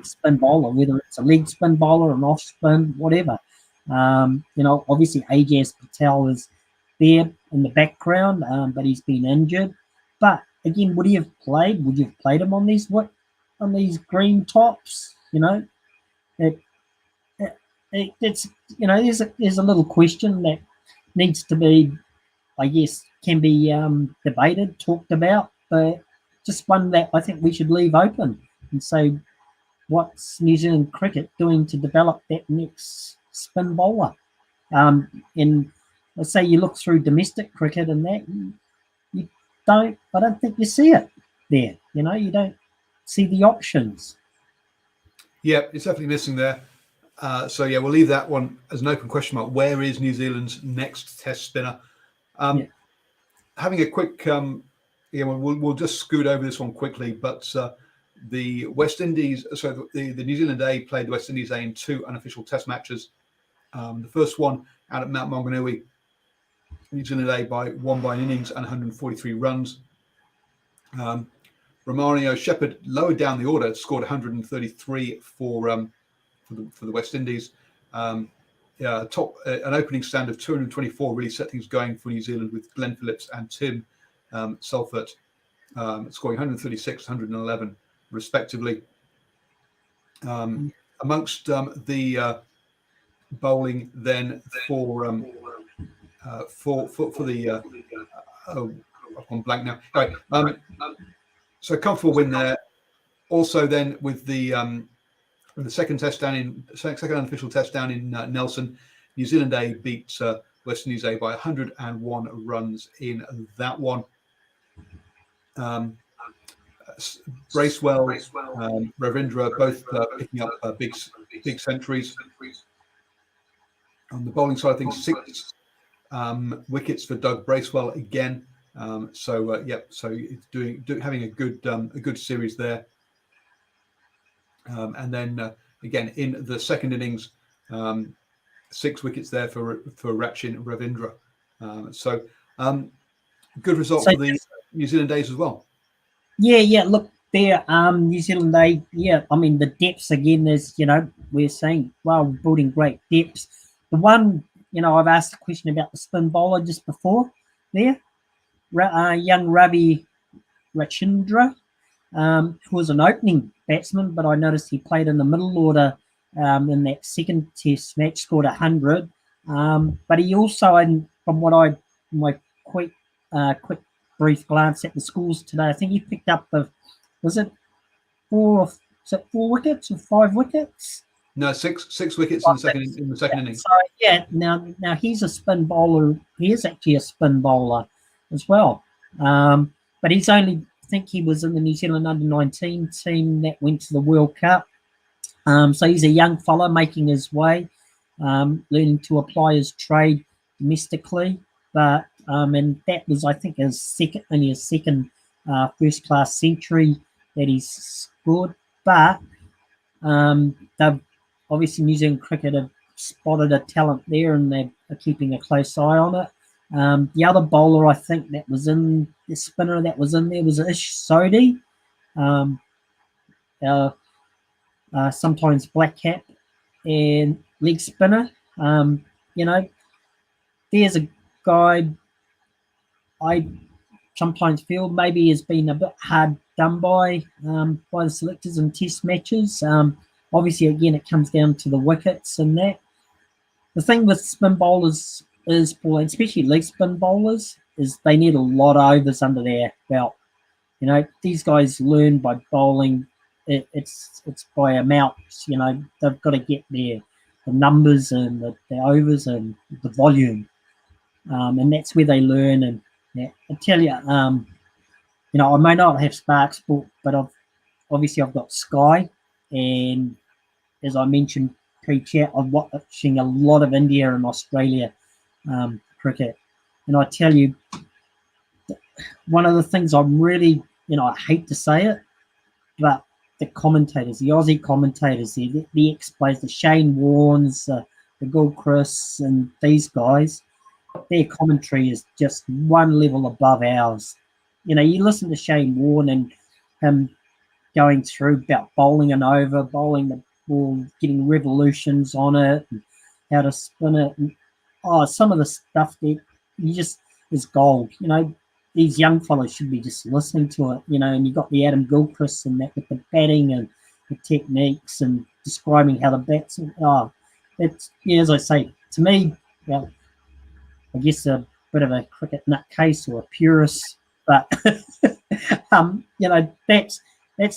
spin bowler, whether it's a leg spin bowler, an off spin, whatever? Obviously Ajaz Patel is there in the background, but he's been injured. But again, would he have played? Would you have played him on these green tops? It's there's a little question that needs to be, I guess, can be debated, talked about, but just one that I think we should leave open and say, what's New Zealand cricket doing to develop that next spin bowler? And let's say you look through domestic cricket and that, I don't think you see it there. You don't see the options. Yeah, it's definitely missing there. So we'll leave that one as an open question mark. Where is New Zealand's next Test spinner? Having a quick, we'll just scoot over this one quickly. But the West Indies, so the New Zealand A played the West Indies A in 2 unofficial Test matches. The first one out at Mount Maunganui, New Zealand A won by an innings and 143 runs. The Romario Shepherd lowered down the order, scored 133 for the West Indies. An opening stand of 224 really set things going for New Zealand, with Glenn Phillips and Tim Salford scoring 136, 111 respectively. Amongst the bowling then for the I'm blank now. Anyway, so comfortable win there. Also then with the second unofficial test down in Nelson, New Zealand A beat West Indies A by 101 runs in that one. Bracewell, Ravindra both picking up big centuries. On the bowling side of things, 6 wickets for Doug Bracewell again. So it's having a good series there. And then again in the second innings, 6 wickets there for Rachin Ravindra. Good result for the New Zealand A's as well. Yeah. Look there, New Zealand A. Yeah, I mean the depths again. There's we're saying building great depths. The one I've asked a question about the spin bowler just before there, young Ravi Rachindra, who was an opening batsman, but I noticed he played in the middle order in that second test match, scored 100. But he also, from what my quick brief glance at the scores today, I think he picked up was it 4 wickets or 5 wickets? No, six wickets in the second innings. So now he's a spin bowler. He is actually a spin bowler as well. But he's only, I think he was in the New Zealand under-19 team that went to the World Cup. So he's a young fella making his way, learning to apply his trade domestically. But and that was, I think, his second first-class century that he's scored. But they've obviously New Zealand cricket have spotted a talent there, and they are keeping a close eye on it. The other bowler, I think, that was in the spinner that was in there was Ish Sodhi, sometimes black cap and leg spinner. There's a guy I sometimes feel maybe has been a bit hard done by the selectors in test matches. Obviously, again, it comes down to the wickets and that. The thing with spin bowlers is, Paul, especially leg spin bowlers, is they need a lot of overs under their belt. These guys learn by bowling. It's by amounts. They've got to get the numbers and the overs and the volume, and that's where they learn. And I tell you, I may not have Spark Sport, but I've got Sky, and as I mentioned pre-chat, I'm watching a lot of India and Australia cricket, and I tell you, one of the things I'm really, I hate to say it, but the commentators, the Aussie commentators, the ex-players, the Shane Warnes, the Gilchrists, and these guys, their commentary is just one level above ours. You listen to Shane Warne and him going through about bowling an over, bowling the ball, getting revolutions on it, and how to spin it. And, some of the stuff that is gold. These young fellows should be just listening to it, and you got the Adam Gilchrist and that with the batting and the techniques and describing how the bats. It's, as I say, to me, I guess a bit of a cricket nutcase or a purist, but that's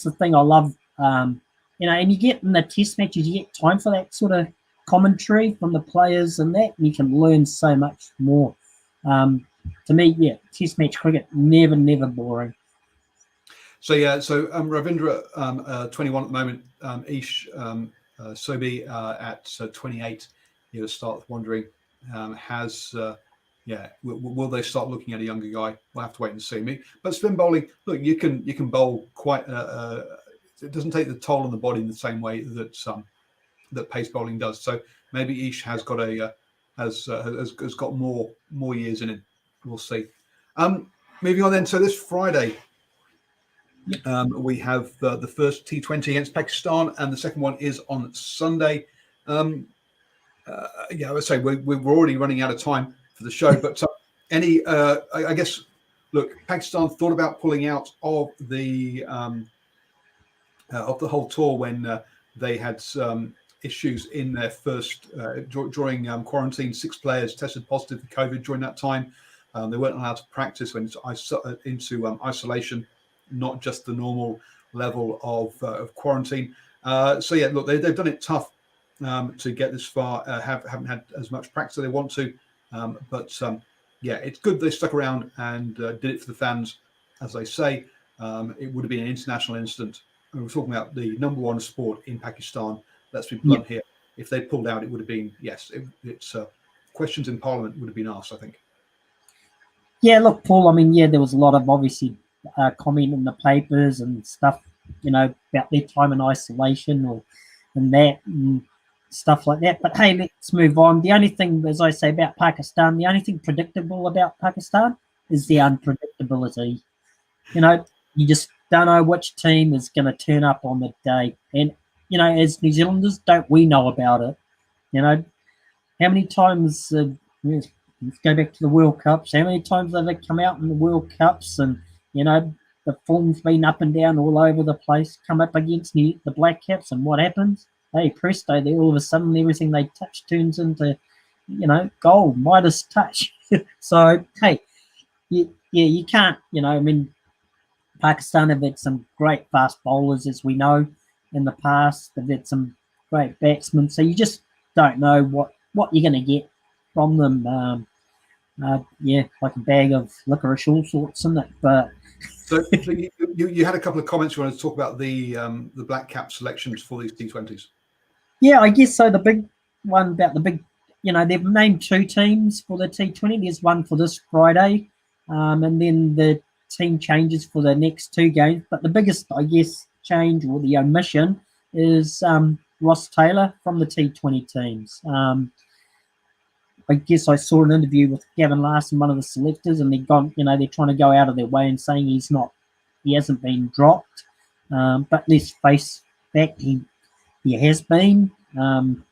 the thing I love. And you get in the test matches, you get time for that sort of commentary from the players and that, and you can learn so much more. To me, test match cricket, never boring. So Ravindra, 21 at the moment, Ish Sobi at 28. You start wondering, will they start looking at a younger guy? We'll have to wait and see. But spin bowling, look, you can bowl quite. It doesn't take the toll on the body in the same way that pace bowling does. So maybe Ish has got has got more years in him. We'll see. Moving on then. So this Friday, We have the first T20 against Pakistan, and the second one is on Sunday. Yeah, I would say we're already running out of time for the show, but I guess, look, Pakistan thought about pulling out of the whole tour when they had issues in their first during quarantine. 6 players tested positive for COVID during that time. They weren't allowed to practice, went into isolation, not just the normal level of quarantine. So yeah, look, they've done it tough to get this far. Haven't had as much practice as they want to, but yeah, it's good they stuck around and did it for the fans, as they say. It would have been an international incident. And we're talking about the number 1 sport in Pakistan. Let's be blunt here. If they pulled out, it would have been, yes, it's questions in Parliament would have been asked, I think. Yeah, look, Paul, I mean, yeah, there was a lot of obviously comment in the papers and stuff, about their time in isolation and stuff like that. But hey, let's move on. The only thing, as I say, about Pakistan, the only thing predictable about Pakistan is the unpredictability. You just don't know which team is going to turn up on the day. And, as New Zealanders, don't we know about it? How many times, let's go back to the World Cups, how many times have they come out in the World Cups and, the form's been up and down all over the place, come up against the Black Caps, and what happens? Hey, presto, they all of a sudden everything they touch turns into, gold, Midas touch. So, hey, you can't, Pakistan have had some great fast bowlers, as we know, in the past. They've had some great batsmen. So you just don't know what you're going to get from them. Yeah, like a bag of licorice, all sorts, isn't it? But so you had a couple of comments you wanted to talk about the Black Cap selections for these T20s. Yeah, I guess so. The big one about the big, they've named 2 teams for the T20. There's one for this Friday, and then the team changes for the next 2 games. But the biggest, I guess, change or the omission is Ross Taylor from the T20 teams. I guess I saw an interview with Gavin Larson, one of the selectors, and they're trying to go out of their way and saying he hasn't been dropped. But let's face fact, he has been. When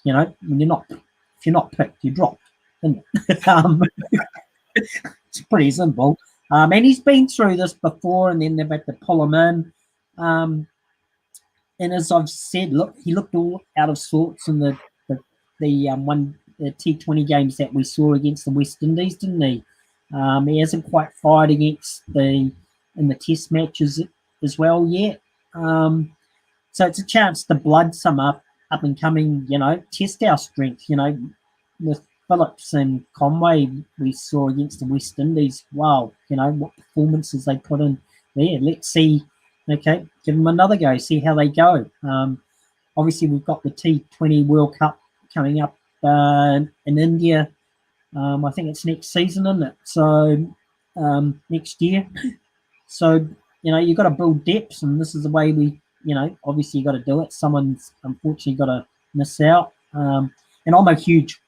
if you're not picked, you're dropped, isn't it? It's pretty simple. And he's been through this before, and then they've had to pull him in. And as I've said, look, he looked all out of sorts in the T20 games that we saw against the West Indies, didn't he? He hasn't quite fired against in the Test matches as well yet. So it's a chance to blood some up and coming, test our strength. With Phillips and Conway, we saw against the West Indies. Wow, what performances they put in there. Let's see. Okay, give them another go. See how they go. Obviously, we've got the T20 World Cup coming up in India. I think it's next season, isn't it? So next year. So you've got to build depth, and this is the way we. Obviously you got to do it. Someone's unfortunately got to miss out. And I'm a huge,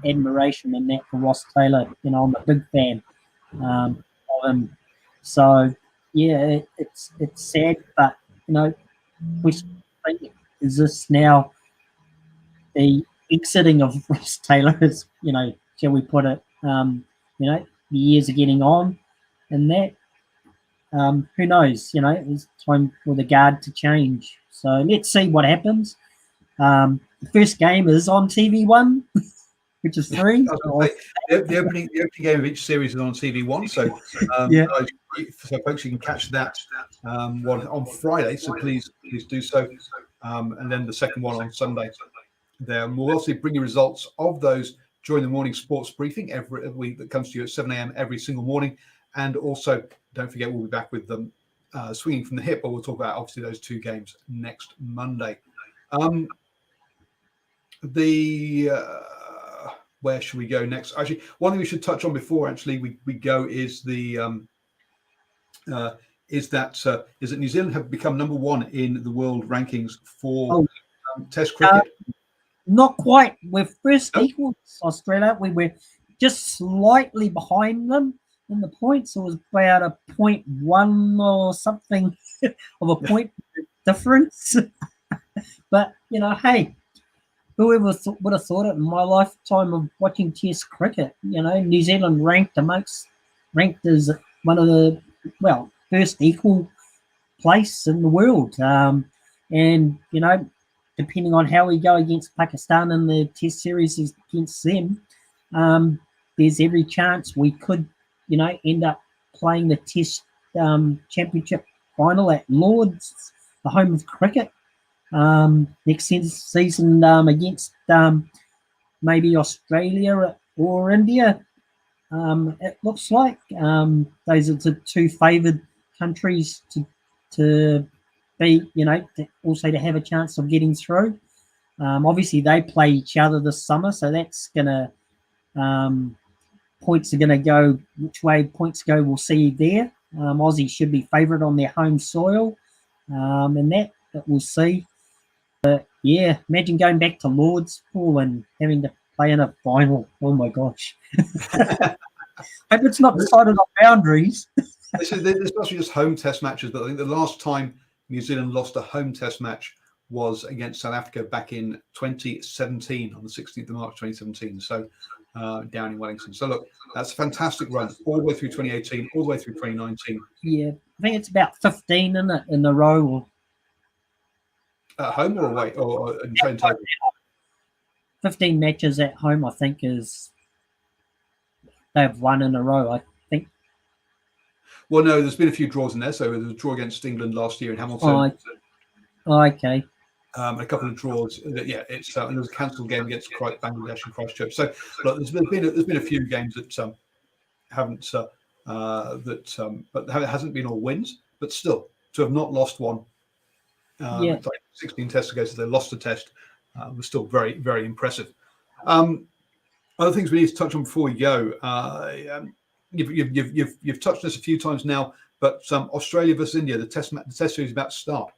admiration in that for Ross Taylor. I'm a big fan of him. So yeah, it's sad, but we think, is this now the exiting of Ross Taylor? Is shall we put it? The years are getting on, and that. Who knows? It's time for the guard to change. So let's see what happens. The first game is on TV1, which is free. The opening game of each series is on TV1. So so folks, you can catch that one on Friday. So please do so. And then the second one on Sunday. There, we'll also bring you results of those during the morning sports briefing every week that comes to you at 7 a.m. every single morning. And also, don't forget, we'll be back with them swinging from the hip, but we'll talk about obviously those 2 games next Monday. Where should we go next? Actually, one thing we should touch on before we go is is that New Zealand have become number 1 in the world rankings for Test cricket. Not quite. We're first equal to Australia. We were just slightly behind them in the points. It was about a 0.1 or something of a point difference. But, hey, whoever would have thought it in my lifetime of watching Test cricket? New Zealand ranked as one of the, first equal place in the world. And, depending on how we go against Pakistan in the Test series against them, there's every chance we could, end up playing the Test Championship final at Lord's, the home of cricket, next season against maybe Australia or India. It looks like those are the two favoured countries to be, to have a chance of getting through. Obviously, they play each other this summer, so that's gonna points are gonna go which way points go. We'll see there. Aussie should be favourite on their home soil, and that we'll see. But yeah, imagine going back to Lord's, Paul, and having to play in a final. Oh my gosh! Hope it's not decided on boundaries. This must be just home test matches, but I think the last time New Zealand lost a home test match was against South Africa back in 2017, on the 16th of March 2017. So down in Wellington. So look, that's a fantastic run all the way through 2018, all the way through 2019. Yeah, I think it's about 15 in a row. At home or away, or in total? 15 matches at home, I think, they've won in a row, I think. Well, no, there's been a few draws in there. So there was a draw against England last year in Hamilton. Okay. A couple of draws. And there was a cancelled game against Bangladesh and Christchurch. So look, there's been a few games that haven't but it hasn't been all wins. But still, to have not lost one, like 16 tests ago, so they lost a test, was still very, very impressive. Other things we need to touch on before we go. You've touched on this a few times now, but Australia versus India, the test series is about to start.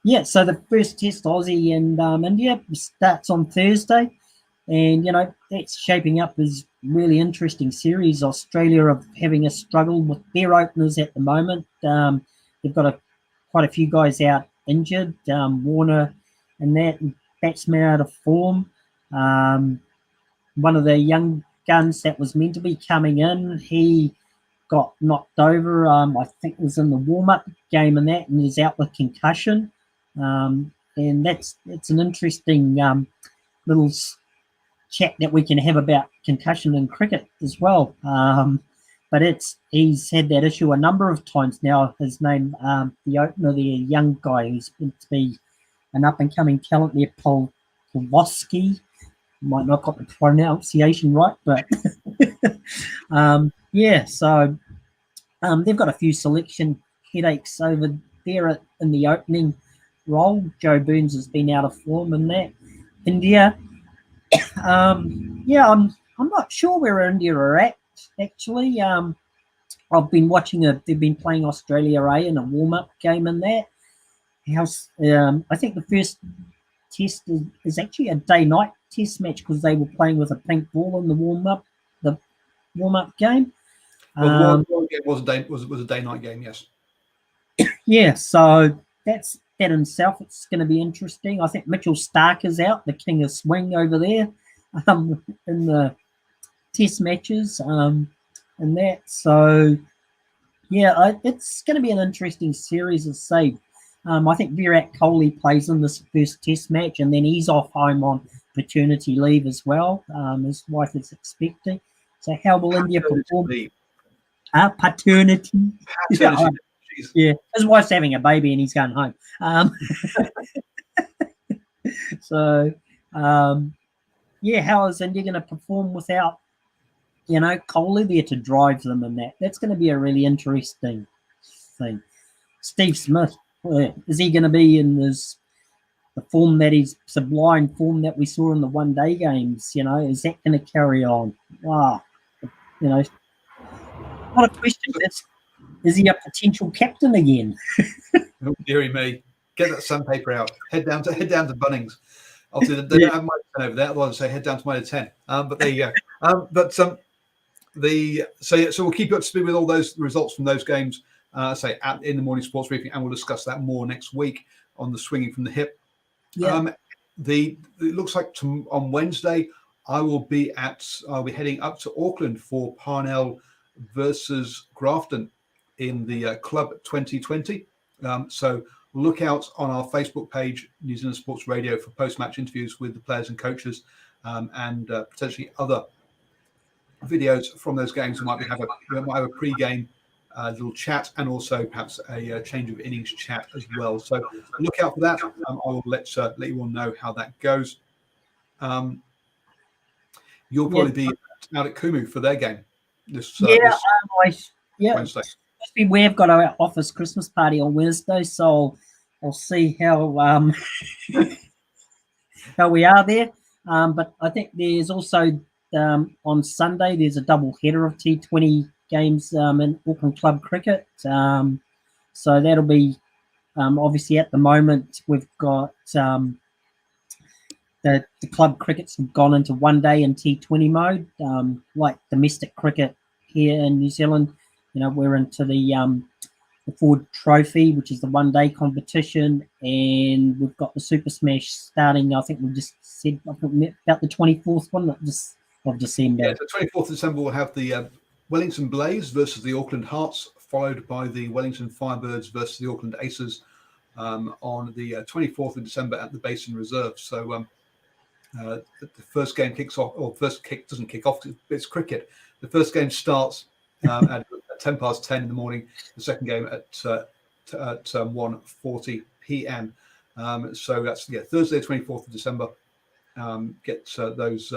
Yeah, so the first test, Aussie and India, starts on Thursday. And, that's shaping up as really interesting series. Australia are having a struggle with their openers at the moment. They've got quite a few guys out injured. Warner and that batsman out of form. One of the young guns that was meant to be coming in, he got knocked over. I think it was in the warm-up game and is out with concussion. And it's an interesting little chat that we can have about concussion in cricket as well. But he's had that issue a number of times now. His name, the opener, the young guy who's meant to be an up-and-coming talent there, Paul Kowalski. Might not got the pronunciation right, but so they've got a few selection headaches over there in the opening role. Joe Burns has been out of form in that. India, I'm not sure where India are at, actually. I've been watching they've been playing Australia A in a warm-up game in that. I think the first test is actually a day-night test match because they were playing with a pink ball in the warm-up game. Well, the game was a day-night game, yes. Yeah, so that in itself, it's going to be interesting. I think Mitchell Stark is out, the king of swing over there, in the test matches, and that. So, it's going to be an interesting series, as I say. I think Virat Kohli plays in this first test match, and then he's off home on paternity leave as well. His wife is expecting. So how will India perform? Paternity. Yeah, his wife's having a baby and he's going home. How is India going to perform without, Kohli there to drive them in that? That's going to be a really interesting thing. Steve Smith, is he going to be in the form that he's sublime form that we saw in the one-day games? Is that going to carry on? What a question. Is he a potential captain again? Oh, dearie me. Get that sandpaper out. Head down to Bunnings. Obviously, they don't have my 10 over there. Otherwise, I'd say head down to minus 10. But there you go. So we'll keep you up to speed with all those results from those games. In the morning sports briefing, and we'll discuss that more next week on the swinging from the hip. Yeah. It looks like on Wednesday I'll be heading up to Auckland for Parnell versus Grafton in the Club 2020. So look out on our Facebook page, New Zealand Sports Radio, for post-match interviews with the players and coaches, and potentially other videos from those games. We might have a pre-game little chat, and also perhaps a change of innings chat as well. So look out for that. I will let you all know how that goes. You'll probably be out at Kumu for their game this Wednesday. We've got our office Christmas party on Wednesday, so I'll see how how we are there. But I think there's also on Sunday there's a double header of T20 games in Auckland Club Cricket. So that'll be obviously at the moment we've got the club crickets have gone into one day and T20 mode, like domestic cricket here in New Zealand. We're into the Ford Trophy, which is the one-day competition, and we've got the Super Smash starting. I think we just said about the 24th one of December. Yeah, the 24th of December we'll have the Wellington Blaze versus the Auckland Hearts, followed by the Wellington Firebirds versus the Auckland Aces on the 24th of December at the Basin Reserve. So the first game kicks off, or first kick doesn't kick off. It's cricket. The first game starts at 10:10 in the morning. The second game at 1:40 p.m. So that's Thursday, 24th of December. Get those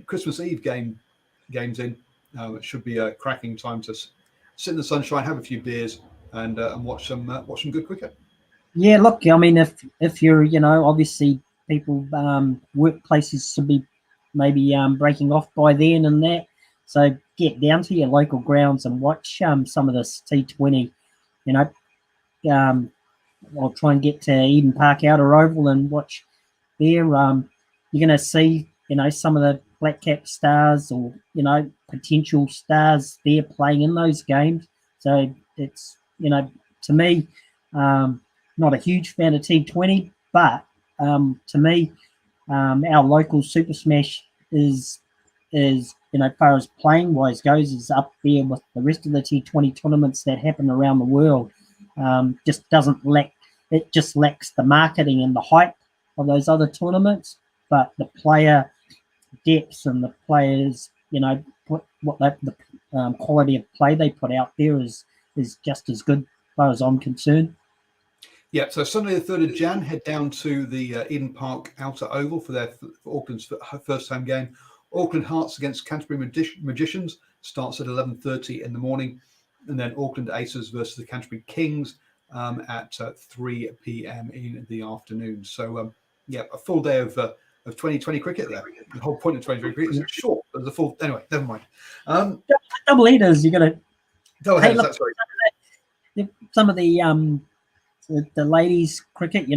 Christmas Eve games in. It should be a cracking time to sit in the sunshine, have a few beers, and watch some good cricket. Yeah, look, I mean, if you're, obviously people workplaces should be maybe breaking off by then and that. So get down to your local grounds and watch some of this T20. I'll try and get to Eden Park Outer Oval and watch there. You're going to see, some of the black cap stars or, potential stars there playing in those games. So it's, to me, not a huge fan of T20, but to me, our local Super Smash is as far as playing wise goes, is up there with the rest of the T20 tournaments that happen around the world. Just lacks the marketing and the hype of those other tournaments, but the player depth and the players, the quality of play they put out there is just as good as far as I'm concerned. Yeah, so Sunday the 3rd of Jan, head down to the Eden Park Outer Oval for Auckland's first home game. Auckland Hearts against Canterbury Magicians starts at 11:30 in the morning, and then Auckland Aces versus the Canterbury Kings at 3 p.m. in the afternoon. So a full day of 2020 cricket there. The whole point of 2020 cricket is it's short, but the full anyway. Never mind. Double headers, you're gonna. Double headers. That's right. Some of the ladies cricket,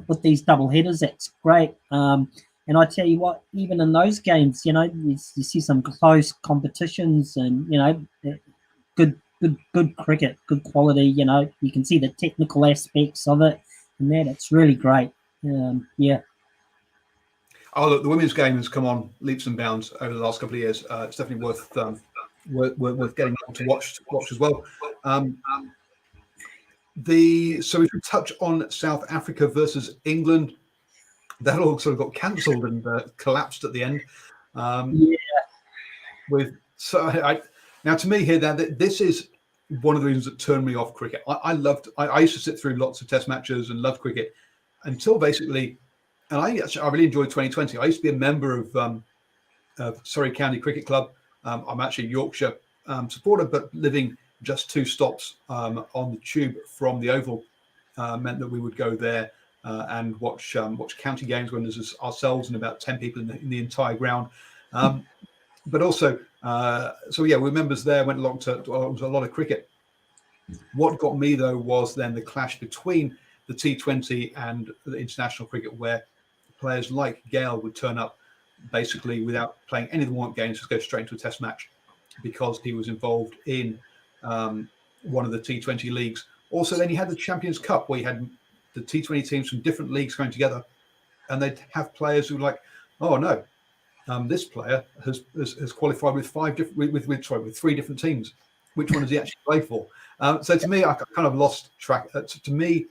with these double headers, that's great. And I tell you what, even in those games, you see some close competitions and, good cricket, good quality. You can see the technical aspects of it, and that it's really great. Yeah. Oh, look, the women's game has come on leaps and bounds over the last couple of years. It's definitely worth getting on to watch as well. So if we touch on South Africa versus England, that all sort of got cancelled and collapsed at the end. Now to me here, this is one of the reasons that turned me off cricket. I used to sit through lots of test matches and loved cricket until basically, and I really enjoyed 2020. I used to be a member of Surrey County Cricket Club. I'm actually a Yorkshire supporter, but living just 2 stops on the tube from the Oval meant that we would go there and watch county games when there's ourselves and about 10 people in the entire ground. But also, we're members there, went along to a lot of cricket. What got me, though, was then the clash between the T20 and the international cricket, where players like Gale would turn up basically without playing any of the warm-up games, just go straight into a test match. because he was involved in one of the T20 leagues. Also, then you had the Champions Cup, where you had the T20 teams from different leagues coming together, and they'd have players who were like, oh no, this player has qualified with with 3 different teams. Which one does he actually play for? So to me, I kind of lost track. To me,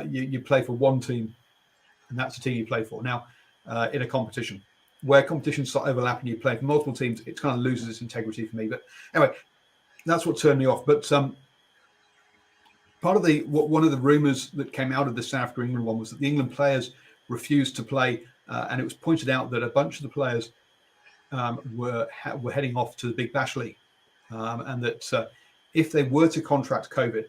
you play for one team, and that's the team you play for. Now, in a competition, where competitions start overlapping, you play for multiple teams, it kind of loses its integrity for me. But anyway, that's what turned me off. But part of one of the rumours that came out of the South Africa England one was that the England players refused to play, and it was pointed out that a bunch of the players were heading off to the Big Bash League, and that if they were to contract COVID,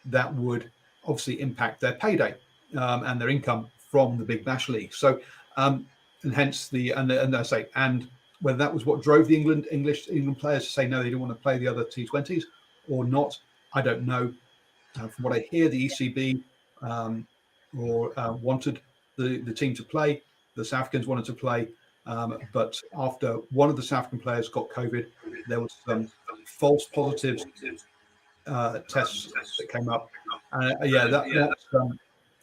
that would obviously impact their payday and their income from the Big Bash League. So, and hence and whether that was what drove the England players to say no, they didn't want to play the other T20s or not, I don't know. From what I hear, the ECB wanted the team to play. The South Africans wanted to play, but after one of the South African players got COVID, there was some false positives tests that came up.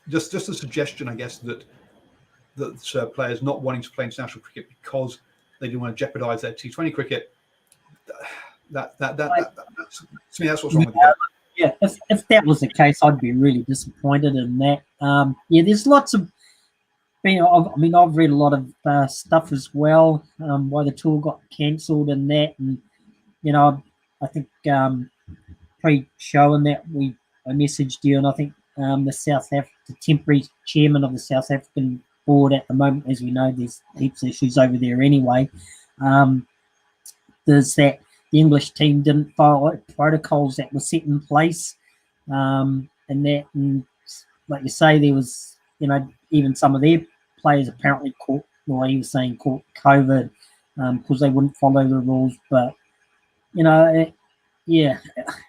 Just a suggestion, I guess, that players not wanting to play international cricket because they didn't want to jeopardise their T20 cricket. That's to me, that's what's wrong with it. Yeah, if that was the case, I'd be really disappointed in that. There's lots of. I've read a lot of stuff as well. Why the tour got cancelled and that, and I think pre-show and that I messaged you, and I think the temporary chairman of the South African board at the moment, as we know, there's heaps of issues over there anyway. There's that the English team didn't follow protocols that were set in place, and like you say, there was even some of their players apparently caught COVID because they wouldn't follow the rules. But look,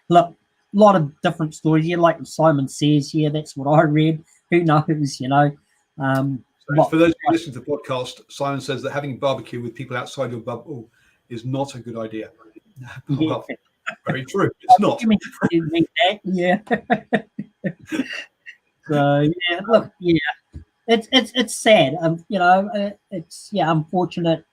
a lot of different stories. Yeah, like Simon says, that's what I read. Who knows? For those who listen to the podcast, Simon says that having barbecue with people outside your bubble is not a good idea. Well, very true. It's not. Yeah. So look, it's sad. It's unfortunate.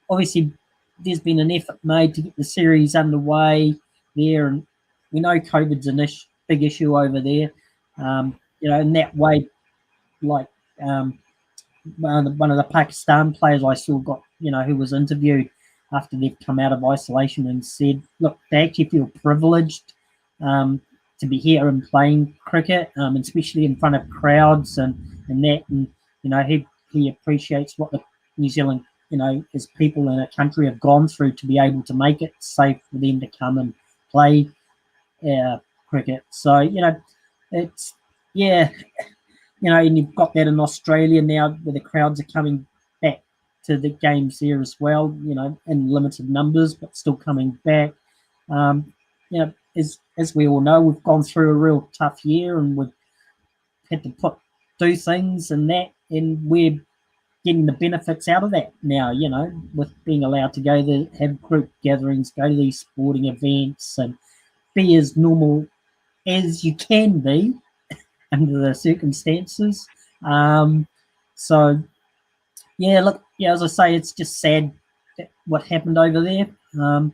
Obviously there's been an effort made to get the series underway there, and we know COVID's a big issue over there. In that way, like one of the Pakistan players I saw got who was interviewed after they've come out of isolation and said, look, they actually feel privileged to be here and playing cricket, especially in front of crowds and that. And, he appreciates what the New Zealand, as people in a country have gone through to be able to make it safe for them to come and play cricket. So, it's, and you've got that in Australia now where the crowds are coming back to the games there as well, in limited numbers, but still coming back. As we all know, we've gone through a real tough year and we've had to do things and that, and we're getting the benefits out of that now, with being allowed to go to have group gatherings, go to these sporting events and be as normal as you can be under the circumstances. As I say, it's just sad what happened over there.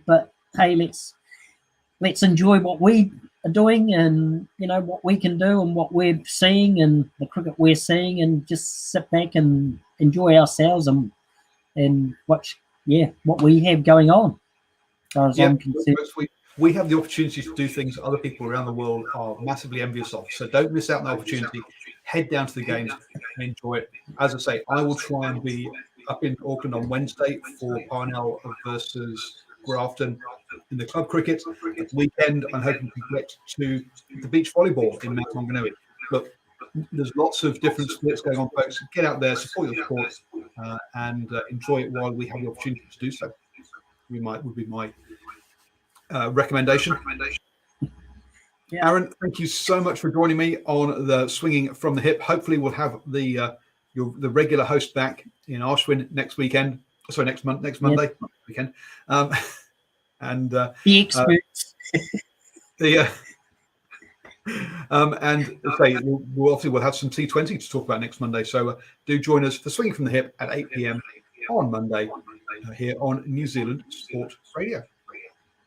But hey, let's enjoy what we are doing and what we can do and what we're seeing and the cricket we're seeing, and just sit back and enjoy ourselves and watch what we have going on. As far as I'm concerned. We have the opportunity to do things that other people around the world are massively envious of. So don't miss out on the opportunity. Head down to the games and enjoy it. As I say, I will try and be up in Auckland on Wednesday for Parnell versus Grafton in the club cricket. At the weekend, I'm hoping to get to the beach volleyball in Mount Maunganui. Look, there's lots of different sports going on, folks. Get out there, support your sport, and enjoy it while we have the opportunity to do so. Would be my recommendation. Arun, thank you so much for joining me on the Swinging from the Hip. Hopefully we'll have the regular host back in Ashwin next weekend. Sorry, next Monday weekend. And the experts. And say we'll have some T20 to talk about next Monday. So do join us for Swinging from the Hip at 8 p.m. on Monday here on New Zealand Sport Radio.